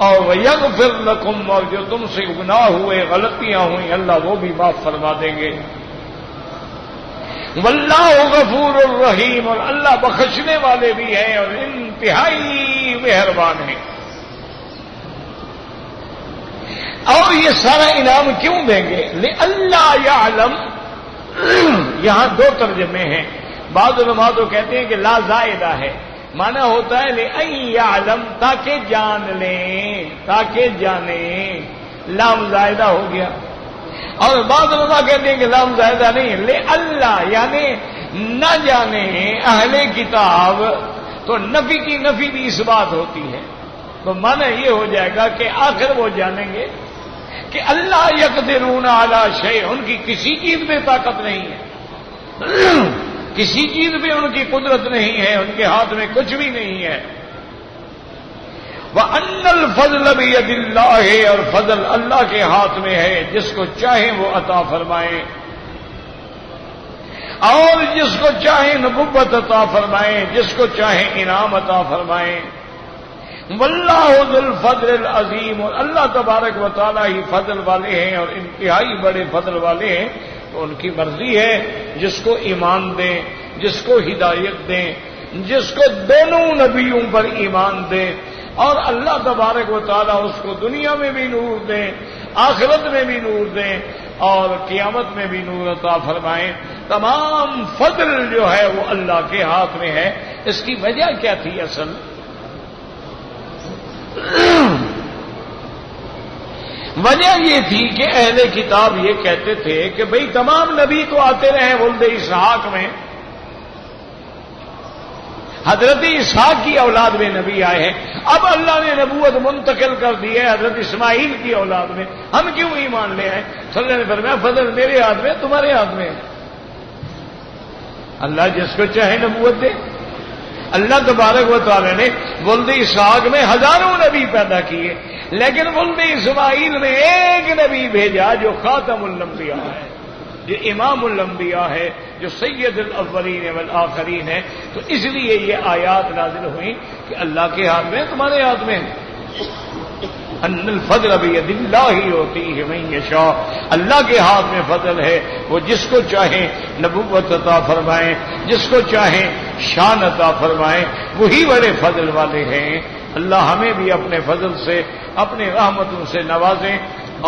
اور یغفر لکم، اور جو تم سے گناہ ہوئے غلطیاں ہوئیں اللہ وہ بھی معاف فرما دیں گے۔ واللہ غفور الرحیم، اور اللہ بخشنے والے بھی ہیں اور انتہائی مہربان ہیں۔ اور یہ سارا انعام کیوں دیں گے؟ لِأَلَّا يَعْلَمْ، یہاں دو ترجمے ہیں، بعض علماء تو کہتے ہیں کہ لا زائدہ ہے، معنی ہوتا ہے لِأَن يَعْلَمْ، تاکہ جان لیں، تاکہ جانیں، لام زائدہ ہو گیا۔ اور بعض علماء کہتے ہیں کہ لام زائدہ نہیں، لِأَلَّا یعنی نہ جانیں اہل کتاب، تو نفی کی نفی بھی اس بات ہوتی ہے، تو معنی یہ ہو جائے گا کہ آخر وہ جانیں گے کہ اللہ یقدرون علی شیء، ان کی کسی چیز میں طاقت نہیں ہے، کسی چیز میں ان کی قدرت نہیں ہے، ان کے ہاتھ میں کچھ بھی نہیں ہے۔ وَأَنَّ الْفَضْلَ بِيَدِ اللَّهِ، اور فضل اللہ کے ہاتھ میں ہے، جس کو چاہیں وہ عطا فرمائیں، اور جس کو چاہیں نبوت عطا فرمائیں، جس کو چاہیں انعام عطا فرمائیں۔ واللہ ذو الفضل العظیم، اور اللہ تبارک و تعالیٰ ہی فضل والے ہیں اور انتہائی بڑے فضل والے ہیں، تو ان کی مرضی ہے جس کو ایمان دیں، جس کو ہدایت دیں، جس کو دونوں نبیوں پر ایمان دیں، اور اللہ تبارک و تعالیٰ اس کو دنیا میں بھی نور دیں، آخرت میں بھی نور دیں، اور قیامت میں بھی نور عطا فرمائیں۔ تمام فضل جو ہے وہ اللہ کے ہاتھ میں ہے۔ اس کی وجہ کیا تھی اصل؟ وجہ یہ تھی کہ اہل کتاب یہ کہتے تھے کہ بھئی تمام نبی تو آتے رہے ولد اسحاق میں، حضرت اسحاق کی اولاد میں نبی آئے ہیں، اب اللہ نے نبوت منتقل کر دی ہے حضرت اسماعیل کی اولاد میں، ہم کیوں ایمان لے آئے؟ صلی اللہ علیہ وسلم فضل میرے ہاتھ میں تمہارے ہاتھ میں، اللہ جس کو چاہے نبوت دے۔ اللہ تبارک و تعالی نے ولد اسحاق میں ہزاروں نبی پیدا کیے، لیکن ولد اسماعیل میں ایک نبی بھیجا جو خاتم الانبیاء ہے، جو امام الانبیاء ہے، جو سید الاولین والآخرین ہے۔ تو اس لیے یہ آیات نازل ہوئی کہ اللہ کے ہاتھ میں تمہارے ہاتھ میں، ان الفضل بید اللہ یؤتیہ من یشاء، اللہ کے ہاتھ میں فضل ہے، وہ جس کو چاہیں نبوت عطا فرمائیں، جس کو چاہیں شان عطا فرمائیں، وہی بڑے فضل والے ہیں۔ اللہ ہمیں بھی اپنے فضل سے، اپنے رحمتوں سے نوازیں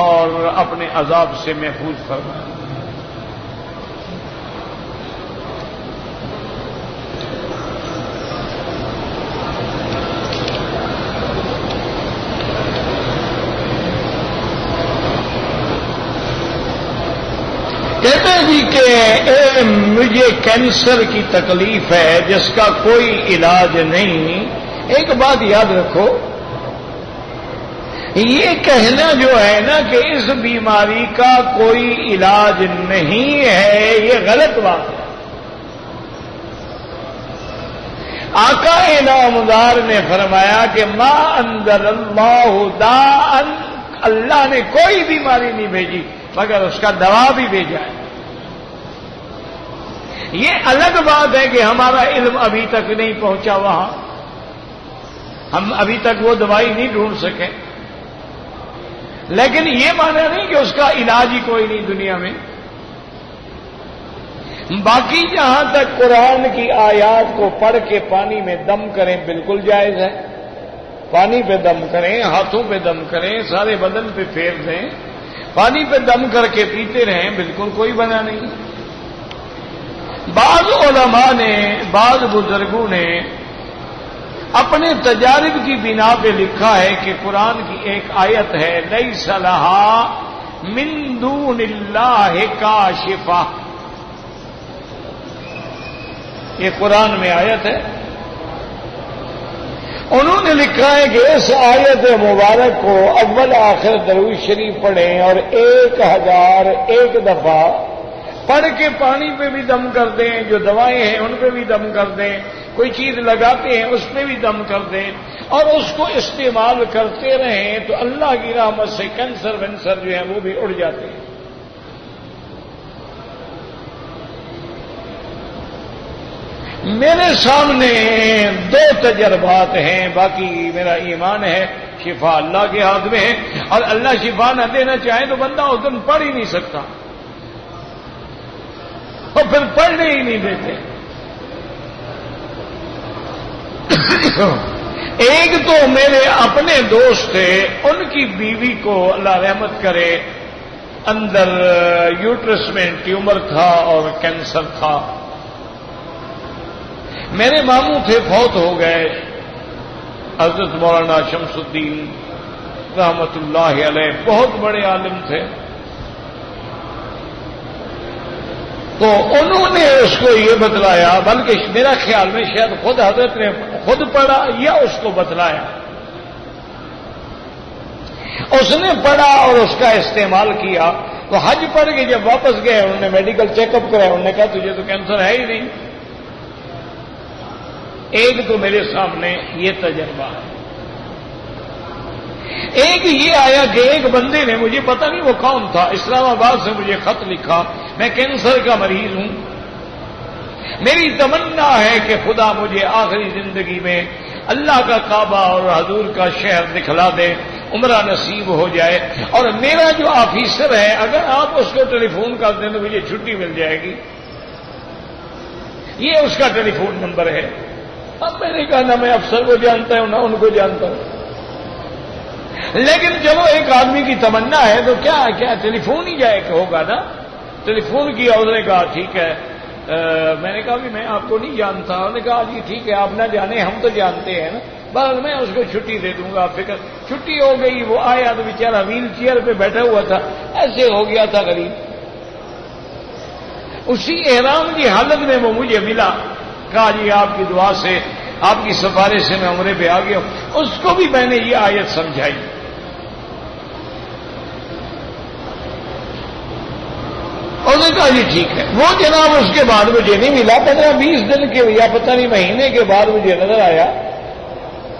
اور اپنے عذاب سے محفوظ فرمائیں۔ کہتے ہیں جی کہ مجھے کینسر کی تکلیف ہے جس کا کوئی علاج نہیں۔ ایک بات یاد رکھو، یہ کہنا جو ہے نا کہ اس بیماری کا کوئی علاج نہیں ہے، یہ غلط بات ہے۔ آقا نامدار نے فرمایا کہ ما انزل اللہ داء، اللہ نے کوئی بیماری نہیں بھیجی مگر اس کا دوا بھی بھیجا ہے۔ یہ الگ بات ہے کہ ہمارا علم ابھی تک نہیں پہنچا وہاں، ہم ابھی تک وہ دوائی نہیں ڈھونڈ سکے، لیکن یہ مانا نہیں کہ اس کا علاج ہی کوئی نہیں دنیا میں۔ باقی جہاں تک قرآن کی آیات کو پڑھ کے پانی میں دم کریں بالکل جائز ہے، پانی پہ دم کریں، ہاتھوں پہ دم کریں، سارے بدن پہ پھیر دیں، پانی پہ دم کر کے پیتے رہیں، بالکل کوئی منع نہیں۔ بعض علماء نے، بعض بزرگوں نے اپنے تجارب کی بنا پہ لکھا ہے کہ قرآن کی ایک آیت ہے لیس لہا من دون اللہ کاشفہ، یہ قرآن میں آیت ہے۔ انہوں نے لکھا ہے کہ اس آیت مبارک کو اول آخر درود شریف پڑھیں اور 1001 دفعہ پڑھ کے پانی پہ بھی دم کر دیں، جو دوائیں ہیں ان پہ بھی دم کر دیں، کوئی چیز لگاتے ہیں اس پہ بھی دم کر دیں اور اس کو استعمال کرتے رہیں تو اللہ کی رحمت سے کینسر وینسر جو ہیں وہ بھی اڑ جاتے ہیں۔ میرے سامنے 2 تجربات ہیں، باقی میرا ایمان ہے شفا اللہ کے ہاتھ میں ہے، اور اللہ شفا نہ دینا چاہے تو بندہ اس دن پڑھ ہی نہیں سکتا، اور پھر پڑھنے ہی نہیں دیتے۔ ایک تو میرے اپنے دوست تھے، ان کی بیوی کو اللہ رحمت کرے اندر یوٹرس میں ٹیومر تھا اور کینسر تھا۔ میرے ماموں تھے، فوت ہو گئے، حضرت مولانا شمس الدین رحمت اللہ علیہ، بہت بڑے عالم تھے۔ تو انہوں نے اس کو یہ بتلایا، بلکہ میرا خیال میں شاید خود حضرت نے خود پڑھا یا اس کو بتلایا، اس نے پڑھا اور اس کا استعمال کیا۔ تو حج پڑھ کے جب واپس گئے انہوں نے میڈیکل چیک اپ کرایا، انہوں نے کہا تجھے تو کینسر ہے ہی نہیں۔ ایک تو میرے سامنے یہ تجربہ ہے۔ ایک یہ آیا کہ ایک بندے نے، مجھے پتہ نہیں وہ کون تھا، اسلام آباد سے مجھے خط لکھا، میں کینسر کا مریض ہوں، میری تمنا ہے کہ خدا مجھے آخری زندگی میں اللہ کا کعبہ اور حضور کا شہر دکھلا دے، عمرہ نصیب ہو جائے، اور میرا جو آفیسر ہے اگر آپ اس کو ٹیلی فون کر دیں تو مجھے چھٹی مل جائے گی۔ یہ اس کا ٹیلی فون نمبر ہے۔ اب میں نے کہا نہ میں افسر کو جانتا ہوں نہ ان کو جانتا ہوں، لیکن جب ایک آدمی کی تمنا ہے تو کیا ٹیلی فون ہی جائے کہ ہوگا نا۔ ٹیلی فون کیا، اس نے کہا ٹھیک ہے، میں نے کہا بھی میں آپ کو نہیں جانتا، انہوں نے کہا جی ٹھیک ہے آپ نہ جانے ہم تو جانتے ہیں نا، بس میں اس کو چھٹی دے دوں گا، فکر۔ چھٹی ہو گئی، وہ آیا تو بیچارہ ویل چیئر پہ بیٹھا ہوا تھا، ایسے ہو گیا تھا غریب۔ اسی احرام کی حالت میں وہ مجھے ملا، کہا جی آپ کی دعا سے، آپ کی سفارش سے میں عمرے پہ آ گیا ہوں۔ اس کو بھی میں نے یہ آیت سمجھائی۔ انہوں نے کہا جی ٹھیک ہے۔ وہ جناب اس کے بعد مجھے نہیں ملا، 15-20 دن کے یا پتہ نہیں مہینے کے بعد مجھے نظر آیا،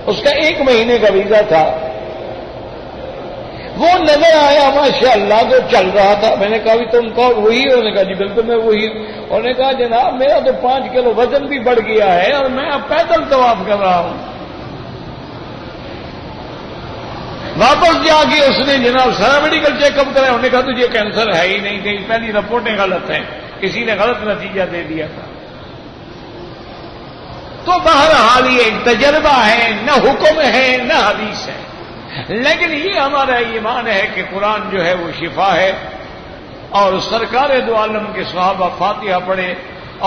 اس کا 1 مہینے کا ویزا تھا، وہ نظر آیا ماشاءاللہ تو چل رہا تھا۔ میں نے کہا بھی تم کون؟ وہی؟ انہوں نے کہا جی بالکل میں وہی ہوں۔ انہوں نے کہا جناب میرا تو 5 کلو وزن بھی بڑھ گیا ہے اور میں اب پیدل طواف کر رہا ہوں۔ واپس جا کے اس نے جناب سارا میڈیکل چیک اپ کرایا، انہوں نے کہا تجھے کینسر ہے ہی نہیں، کہیں پہلی رپورٹیں غلط ہیں، کسی نے غلط نتیجہ دے دیا تھا۔ تو بہرحال یہ ایک تجربہ ہے، نہ حکم ہے نہ حدیث ہے، لیکن یہ ہمارا ایمان ہے کہ قرآن جو ہے وہ شفا ہے، اور سرکار دو عالم کے صحابہ فاتحہ پڑھے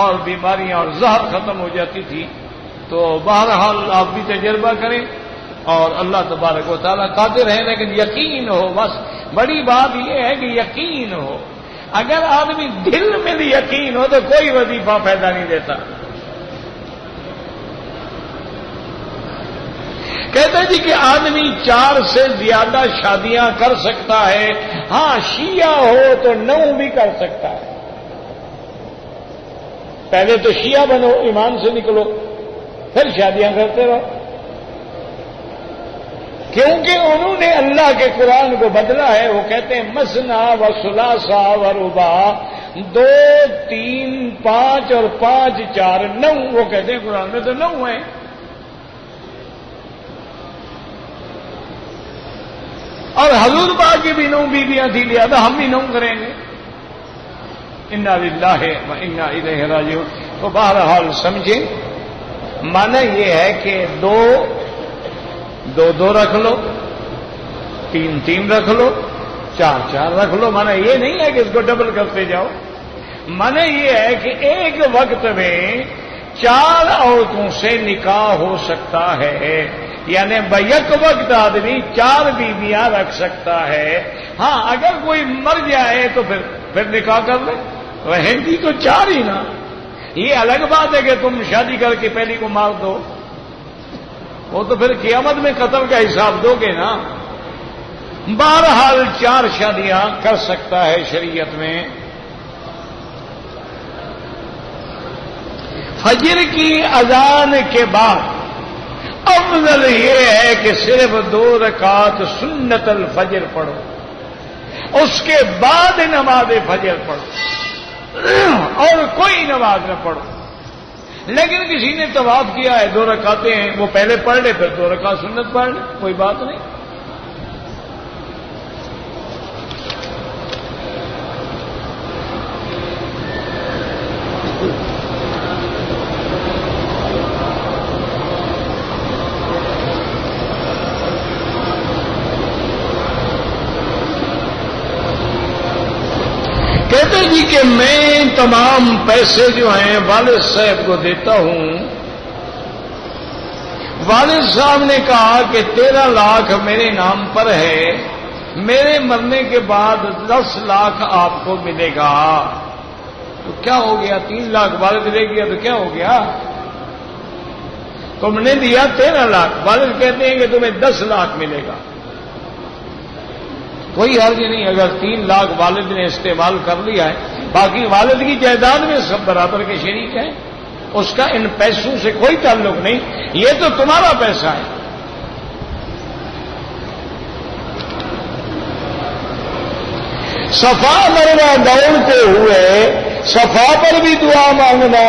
اور بیماریاں اور زہر ختم ہو جاتی تھی۔ تو بہرحال آپ بھی تجربہ کریں اور اللہ تبارک و تعالیٰ قادر ہے، لیکن یقین ہو، بس بڑی بات یہ ہے کہ یقین ہو۔ اگر آدمی دل میں بھی یقین ہو تو کوئی وظیفہ پیدا نہیں دیتا۔ کہتے جی کہ آدمی 4 سے زیادہ شادیاں کر سکتا ہے، ہاں شیعہ ہو تو 9 بھی کر سکتا ہے۔ پہلے تو شیعہ بنو، ایمان سے نکلو، پھر شادیاں کرتے رہو، کیونکہ انہوں نے اللہ کے قرآن کو بدلا ہے۔ وہ کہتے ہیں مثنا و ثلاثہ و رباع، 2 3 5 اور 5 4 9، وہ کہتے ہیں قرآن میں تو 9 ہیں۔ اور حضور پاک کی بھی 9 بیویاں تھیں، لہذا ہم بھی 9 کریں گے۔ انا للہ و انا الیہ راجعون۔ تو بہرحال سمجھیں، معنی یہ ہے کہ 2 رکھ لو، 3 رکھ لو، 4 رکھ لو۔ معنی یہ نہیں ہے کہ اس کو ڈبل کرتے جاؤ، معنی یہ ہے کہ ایک وقت میں 4 عورتوں سے نکاح ہو سکتا ہے، یعنی بیک وقت آدمی 4 بیویاں رکھ سکتا ہے۔ ہاں اگر کوئی مر جائے تو پھر نکاح کر لے، رہیں گی تو 4 ہی نا۔ یہ الگ بات ہے کہ تم شادی کر کے پہلی کو مار دو، وہ تو پھر قیامت میں قتل کا حساب دو گے نا۔ بہرحال 4 شادیاں کر سکتا ہے شریعت میں۔ فجر کی اذان کے بعد افضل یہ ہے کہ صرف 2 رکعات سنت الفجر پڑھو، اس کے بعد نماز فجر پڑھو اور کوئی نماز نہ پڑھو۔ لیکن کسی نے طواف کیا ہے، 2 رکعتیں ہیں، وہ پہلے پڑھ لے پھر 2 رکعت سنت پڑھ لے، کوئی بات نہیں۔ کہتے جی کہ میں تمام پیسے جو ہیں والد صاحب کو دیتا ہوں۔ والد صاحب نے کہا کہ 13 لاکھ میرے نام پر ہے، میرے مرنے کے بعد 10 لاکھ آپ کو ملے گا۔ تو کیا ہو گیا؟ 3 لاکھ والد لے گیا تو کیا ہو گیا؟ تم نے دیا 13 لاکھ، والد کہتے ہیں کہ تمہیں 10 لاکھ ملے گا۔ کوئی حرج نہیں، اگر 3 لاکھ والد نے استعمال کر لیا ہے، باقی والد کی جائیداد میں سب برابر کے شریک ہیں، اس کا ان پیسوں سے کوئی تعلق نہیں، یہ تو تمہارا پیسہ ہے۔ صفا مروا دوڑتے ہوئے صفا پر بھی دعا مانگنا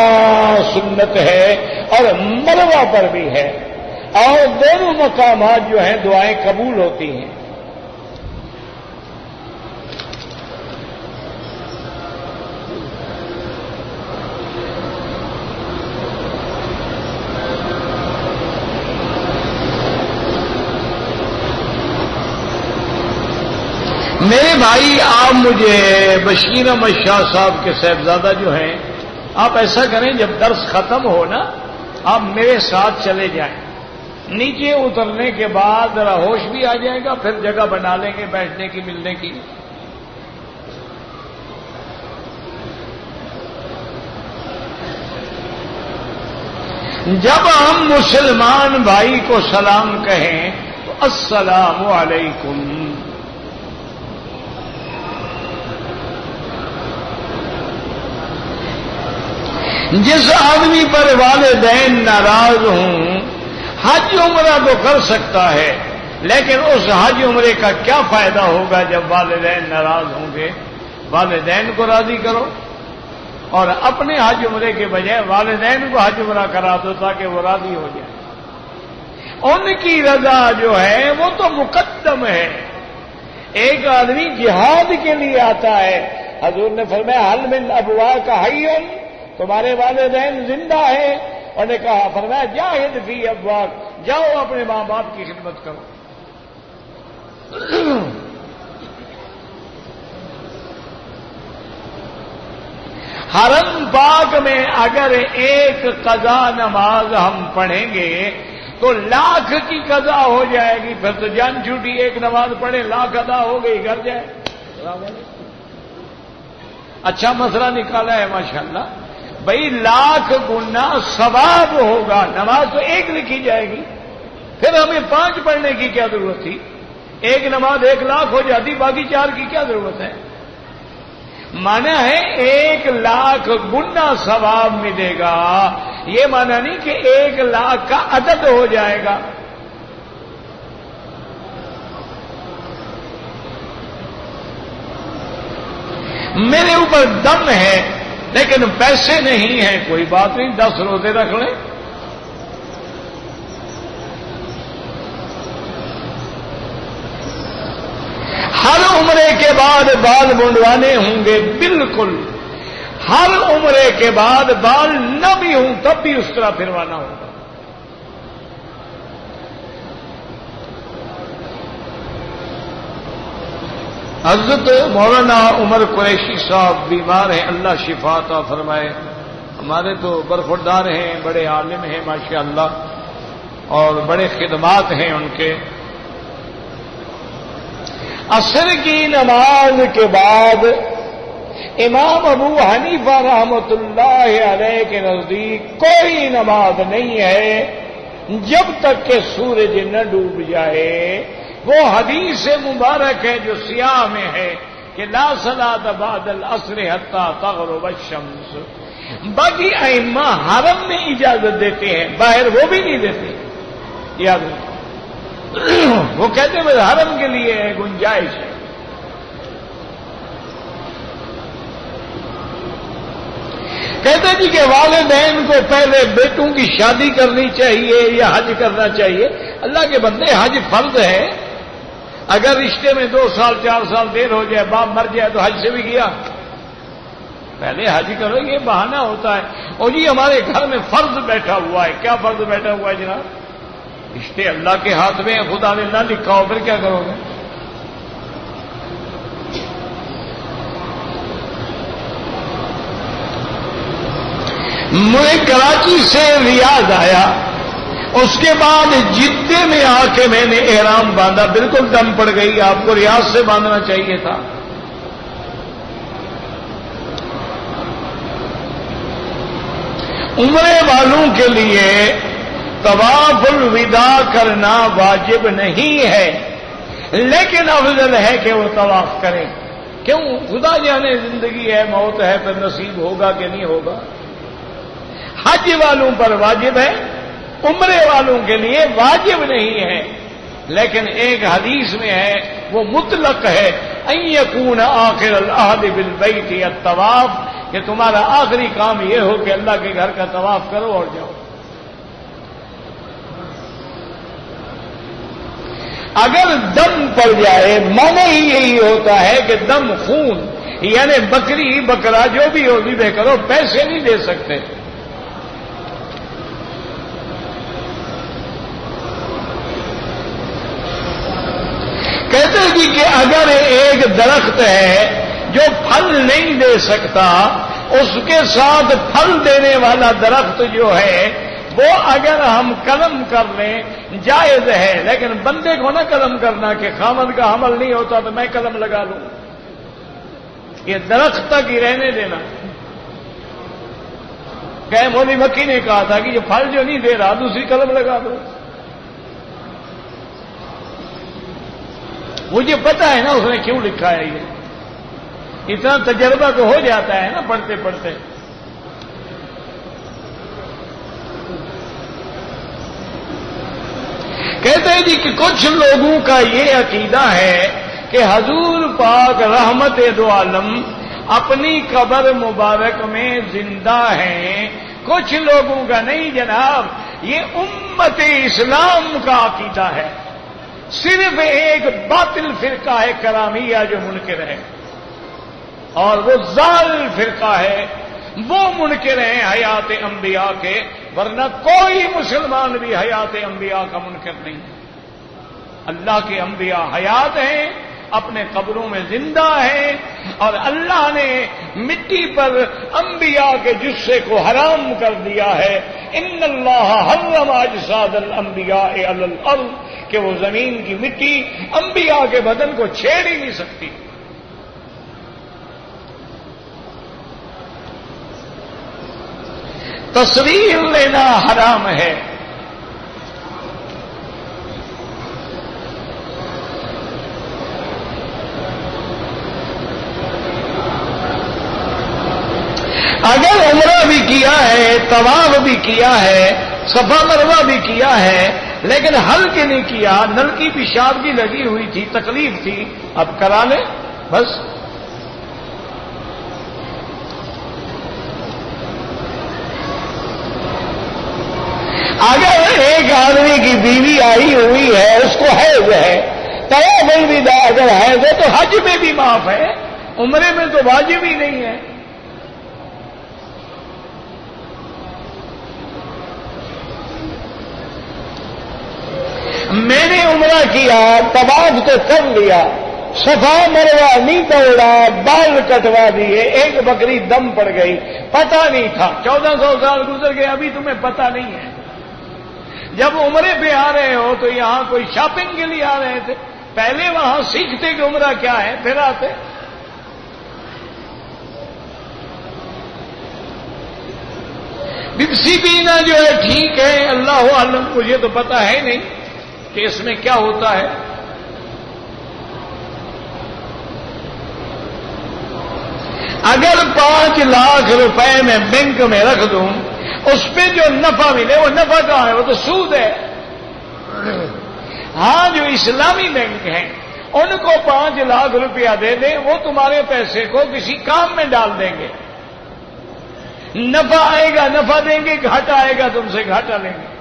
سنت ہے اور مروا پر بھی ہے، اور دونوں مقامات جو ہیں دعائیں قبول ہوتی ہیں۔ میرے بھائی، آپ مجھے بشیر احمد شاہ صاحب کے صاحبزادہ جو ہیں، آپ ایسا کریں جب درس ختم ہو نا، آپ میرے ساتھ چلے جائیں، نیچے اترنے کے بعد ذرا ہوش بھی آ جائے گا، پھر جگہ بنا لیں گے بیٹھنے کی ملنے کی۔ جب ہم مسلمان بھائی کو سلام کہیں تو السلام علیکم، جس آدمی پر والدین ناراض ہوں حج عمرہ تو کر سکتا ہے، لیکن اس حج عمرے کا کیا فائدہ ہوگا جب والدین ناراض ہوں گے؟ والدین کو راضی کرو اور اپنے حج عمرے کے بجائے والدین کو حج عمرہ کرا دو تاکہ وہ راضی ہو جائے۔ ان کی رضا جو ہے وہ تو مقدم ہے۔ ایک آدمی جہاد کے لیے آتا ہے، حضور نے فرمایا حل من ابواک حی، تمہارے والدین زندہ ہیں؟ اور نے کہا، فرمایا جاہد فی ابواک، جاؤ اپنے ماں باپ کی خدمت کرو۔ حرم پاک میں اگر ایک قضا نماز ہم پڑھیں گے تو 1,00,000 کی قضا ہو جائے گی، پھر تو جان چھوٹی، ایک نماز پڑھے 1,00,000 ادا ہو گئی، گھر جائے۔ اچھا مسئلہ نکالا ہے ماشاءاللہ، بھائی 1,00,000 گنا ثواب ہوگا، نماز تو ایک لکھی جائے گی، پھر ہمیں 5 پڑھنے کی کیا ضرورت تھی؟ ایک نماز 1,00,000 ہو جاتی، باقی 4 کی کیا ضرورت ہے؟ مانا ہے 1,00,000 گنا ثواب ملے گا، یہ مانا نہیں کہ 1,00,000 کا عدد ہو جائے گا. میرے اوپر دم ہے لیکن پیسے نہیں ہیں، کوئی بات نہیں، 10 روزے رکھ لیں. ہر عمرے کے بعد بال منڈوانے ہوں گے، بالکل. ہر عمرے کے بعد بال نہ بھی ہوں تب بھی اس طرح پھروانا ہوگا. حضرت مولانا عمر قریشی صاحب بیمار ہیں، اللہ شفا عطا فرمائے. ہمارے تو برخوردار ہیں، بڑے عالم ہیں ماشاءاللہ، اور بڑے خدمات ہیں ان کے. عصر کی نماز کے بعد امام ابو حنیفہ رحمۃ اللہ علیہ کے نزدیک کوئی نماز نہیں ہے جب تک کہ سورج نہ ڈوب جائے. وہ حدیث مبارک ہے جو سیاہ میں ہے کہ لا صلاۃ بعد العصر حتی تغرب الشمس. باقی ائمہ حرم میں اجازت دیتے ہیں، باہر وہ بھی نہیں دیتے. یاد رکھو، وہ کہتے ہیں حرم کے لیے گنجائش ہے. کہتے جی کہ والدین کو پہلے بیٹوں کی شادی کرنی چاہیے یا حج کرنا چاہیے. اللہ کے بندے، حج فرض ہے. اگر رشتے میں 2 سال 4 سال دیر ہو جائے، باپ مر جائے تو حج سے بھی گیا. پہلے حج کرو، یہ بہانہ ہوتا ہے. اور جی ہمارے گھر میں فرض بیٹھا ہوا ہے. کیا فرض بیٹھا ہوا ہے جناب؟ رشتے اللہ کے ہاتھ میں، خدا نے نہ لکھا ہو پھر کیا کرو گے؟ مجھے کراچی سے ریاض آیا، اس کے بعد جدے میں آ کے میں نے احرام باندھا، بالکل دم پڑ گئی. آپ کو ریاض سے باندھنا چاہیے تھا. عمرے والوں کے لیے طواف الوداع کرنا واجب نہیں ہے، لیکن افضل ہے کہ وہ طواف کریں. کیوں؟ خدا جانے زندگی ہے، موت ہے، پھر نصیب ہوگا کہ نہیں ہوگا. حج والوں پر واجب ہے، عمرے والوں کے لیے واجب نہیں ہے. لیکن ایک حدیث میں ہے، وہ مطلق ہے، ان یکون آخر العہد بالبیت الطواف، کہ تمہارا آخری کام یہ ہو کہ اللہ کے گھر کا طواف کرو اور جاؤ. اگر دم پڑ جائے، معنی ہی یہی ہوتا ہے کہ دم خون، یعنی بکری بکرا جو بھی ہو ذبح کرو، پیسے نہیں دے سکتے. کہتے ہیں کہ اگر ایک درخت ہے جو پھل نہیں دے سکتا، اس کے ساتھ پھل دینے والا درخت جو ہے وہ اگر ہم قلم کر لیں جائز ہے، لیکن بندے کو نہ قلم کرنا کہ خامد کا حمل نہیں ہوتا تو میں قلم لگا لوں. یہ درخت تک ہی رہنے دینا. کہ مولوی مکی نے کہا تھا کہ یہ پھل جو نہیں دے رہا دوسری قلم لگا دو. مجھے پتا ہے نا اس نے کیوں لکھا ہے. یہ اتنا تجربہ تو ہو جاتا ہے نا پڑھتے پڑھتے. کہتے ہیں جی کہ کچھ لوگوں کا یہ عقیدہ ہے کہ حضور پاک رحمت دو عالم اپنی قبر مبارک میں زندہ ہیں. کچھ لوگوں کا نہیں جناب، یہ امت اسلام کا عقیدہ ہے. صرف ایک باطل فرقہ ہے کرامیہ جو منکر ہے، اور وہ ضال فرقہ ہے، وہ منکر ہیں حیات انبیاء کے، ورنہ کوئی مسلمان بھی حیات انبیاء کا منکر نہیں. اللہ کے انبیاء حیات ہیں، اپنے قبروں میں زندہ ہیں، اور اللہ نے مٹی پر انبیاء کے جثے کو حرام کر دیا ہے. ان اللہ حرم اجساد الانبیاء علی الارض، کہ وہ زمین کی مٹی انبیاء کے بدن کو چھیڑ ہی نہیں سکتی. تصویر لینا حرام ہے. اگر عمرہ بھی کیا ہے، طواف بھی کیا ہے، صفا مروہ بھی کیا ہے، لیکن حلق نہیں کیا، نل کی پیشاب بھی لگی ہوئی تھی، تکلیف تھی، اب کرا لیں بس۔ اگر ایک آدمی کی بیوی آئی ہوئی ہے، اس کو حیض ہے، طواف الوداع اگر حیض ہے تو حج میں بھی معاف ہے، عمرے میں تو واجب ہی نہیں ہے۔ میں نے عمرہ کیا، طواف تو کر لیا، صفا مروہ نہیں توڑا، بال کٹوا دیے، ایک بکری دم پڑ گئی، پتہ نہیں تھا، 1400 سال گزر گئے، ابھی تمہیں پتہ نہیں ہے۔ جب عمرے پہ آ رہے ہو تو یہاں کوئی شاپنگ کے لیے آ رہے تھے، پہلے وہاں سیکھتے کہ عمرہ کیا ہے، پھر آتے۔ بپسی پینا جو ہے ٹھیک ہے، اللہ عالم، مجھے تو پتہ ہے نہیں کہ اس میں کیا ہوتا ہے۔ اگر 5 لاکھ روپے میں بینک میں رکھ دوں، اس پہ جو نفع ملے وہ نفع کہاں ہے؟ وہ تو سود ہے۔ ہاں جو اسلامی بینک ہیں ان کو 5 لاکھ روپیہ دے دیں، وہ تمہارے پیسے کو کسی کام میں ڈال دیں گے، نفع آئے گا نفع دیں گے، گھاٹا آئے گا تم سے گھاٹا لیں گے۔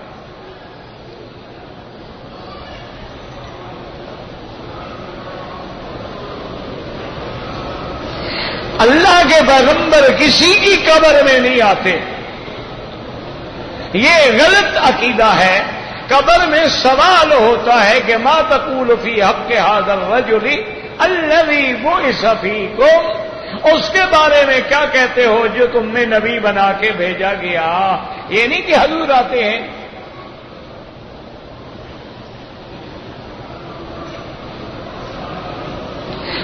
اللہ کے پیغمبر کسی کی قبر میں نہیں آتے، یہ غلط عقیدہ ہے۔ قبر میں سوال ہوتا ہے کہ ما تقول فی حق ھذا الرجل الذی بعث فیکم، اس کے بارے میں کیا کہتے ہو جو تم نے نبی بنا کے بھیجا گیا۔ یہ نہیں کہ حضور آتے ہیں۔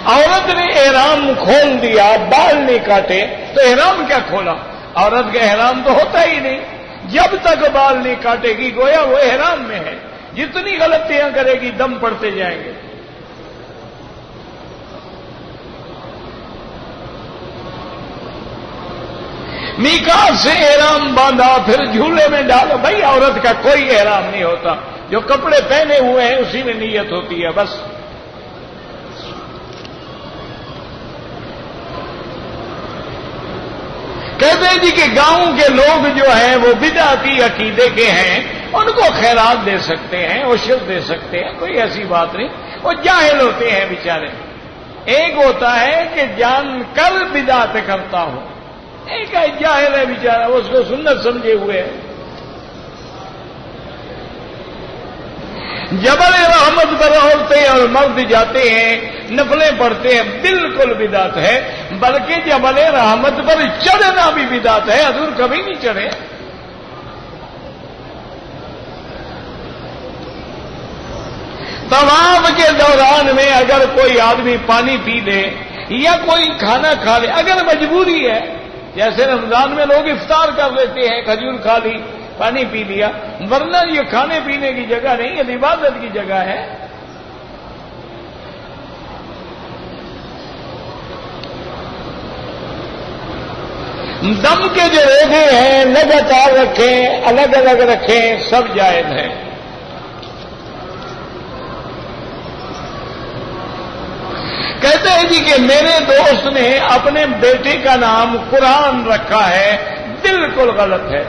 عورت نے احرام کھول دیا، بال نہیں کاٹے تو احرام کیا کھولا؟ عورت کا احرام تو ہوتا ہی نہیں، جب تک بال نہیں کاٹے گی گویا وہ احرام میں ہے، جتنی غلطیاں کرے گی دم پڑتے جائیں گے۔ میقات سے احرام باندھا پھر جھولے میں ڈالا، بھائی عورت کا کوئی احرام نہیں ہوتا، جو کپڑے پہنے ہوئے ہیں اسی میں نیت ہوتی ہے بس۔ کہتے ہیں جی کہ گاؤں کے لوگ جو ہیں وہ بدعتی عقیدے کے ہیں، ان کو خیرات دے سکتے ہیں، عشر دے سکتے ہیں، کوئی ایسی بات نہیں، وہ جاہل ہوتے ہیں بیچارے۔ ایک ہوتا ہے کہ جان کر بدعت کرتا ہو، ایک ہے جاہل ہے بیچارہ، اس کو سنت سمجھے ہوئے ہے۔ جبل رحمت پر عورتیں اور مرد جاتے ہیں، نفلیں پڑھتے ہیں، بالکل بدعت ہے، بلکہ جبل رحمت پر چڑھنا بھی بدعت ہے، حضور کبھی نہیں چڑھے۔ طواف کے دوران میں اگر کوئی آدمی پانی پی لے یا کوئی کھانا کھا لے، اگر مجبوری ہے، جیسے رمضان میں لوگ افطار کر لیتے ہیں، کھجور کھا لی، پانی پی لیا، ورنہ یہ کھانے پینے کی جگہ نہیں، یہ عبادت کی جگہ ہے۔ دم کے جو روزے ہیں لگاتار رکھیں، الگ الگ رکھیں، سب جائز ہیں۔ کہتے ہیں جی کہ میرے دوست نے اپنے بیٹے کا نام قرآن رکھا ہے، بالکل غلط ہے۔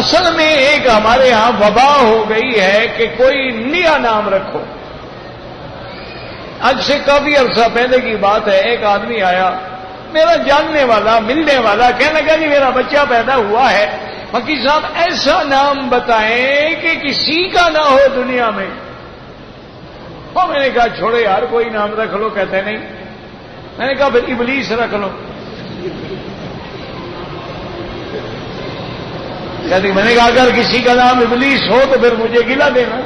اصل میں ایک ہمارے ہاں وبا ہو گئی ہے کہ کوئی نیا نام رکھو۔ آج سے کافی عرصہ پہلے کی بات ہے، ایک آدمی آیا، میرا جاننے والا، ملنے والا، کہنے لگا جی میرا بچہ پیدا ہوا ہے، مکی صاحب ایسا نام بتائیں کہ کسی کا نہ ہو دنیا میں۔ اور میں نے کہا چھوڑو یار کوئی نام رکھ لو، کہتے نہیں۔ میں نے کہا پھر ابلیس رکھ لو، کہتے میں نے کہا اگر کسی کا نام ابلیس ہو تو پھر مجھے گلا دینا،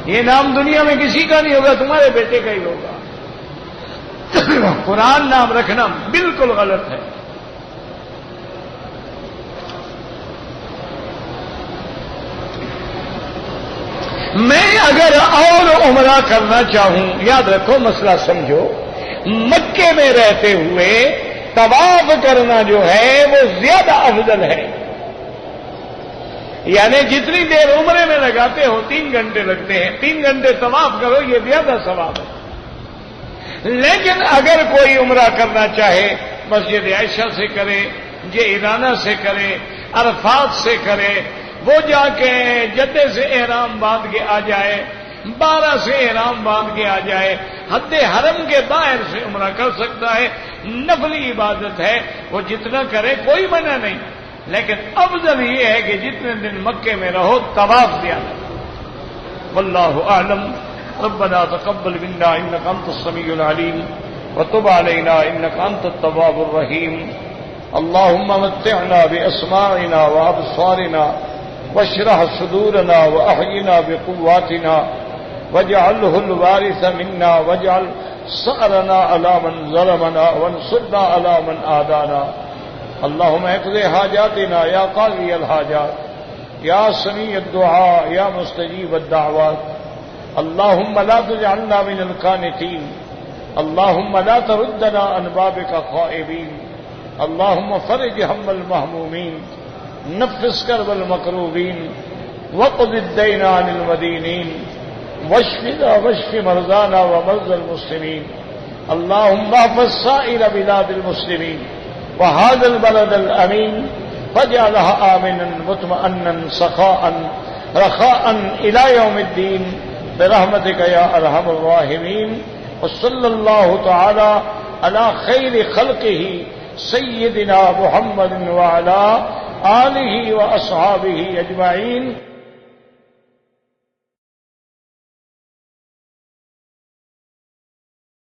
یہ نام دنیا میں کسی کا نہیں ہوگا، تمہارے بیٹے کا ہی ہوگا۔ قرآن نام رکھنا بالکل غلط ہے۔ میں اگر اور عمرہ کرنا چاہوں، یاد رکھو مسئلہ سمجھو، مکے میں رہتے ہوئے طواف کرنا جو ہے وہ زیادہ افضل ہے. یعنی جتنی دیر عمرے میں لگاتے ہو 3 گھنٹے لگتے ہیں، 3 گھنٹے طواف کرو، یہ زیادہ ثواب ہے. لیکن اگر کوئی عمرہ کرنا چاہے مسجد عائشہ سے کرے، جعرانہ سے کرے، عرفات سے کرے، وہ جا کے جدے سے احرام باندھ کے آ جائے، 12 سے احرام باندھ کے آ جائے، حد حرم کے باہر سے عمرہ کر سکتا ہے. نفلی عبادت ہے، وہ جتنا کرے کوئی منع نہیں. لیکن افضل یہ ہے کہ جتنے دن مکے میں رہو طواف زیادہ. واللہ اعلم. ربنا تقبل منا انك انت السميع العليم وتب علينا انك انت التواب الرحيم. اللهم متعنا باسماعنا وابصارنا واشرح صدورنا واحينا بقواتنا واجعله الوارث منا واجعل ثأرنا على من ظلمنا وانصرنا على من عادانا. اللهم اقض حاجاتنا يا قاضي الحاجات يا سميع الدعاء يا مستجيب الدعوات. اللهم لا تجعلنا من القانتين. اللهم لا تردنا عن بابك خائبين. اللهم فرج هم المهمومين، نفس كرب المكروبين، وقض الدين عن المدينين، واشفنا واشف مرضانا ومرضى المسلمين. اللهم احفظ سائر بلاد المسلمين وهذا البلد الأمين واجعلها آمنا مطمئنا سخاء رخاء إلى يوم الدين برحمتك يا أرحم الراحمين. وصلى الله تعالى على خير خلقه سيدنا محمد وعلى آله وأصحابه أجمعين.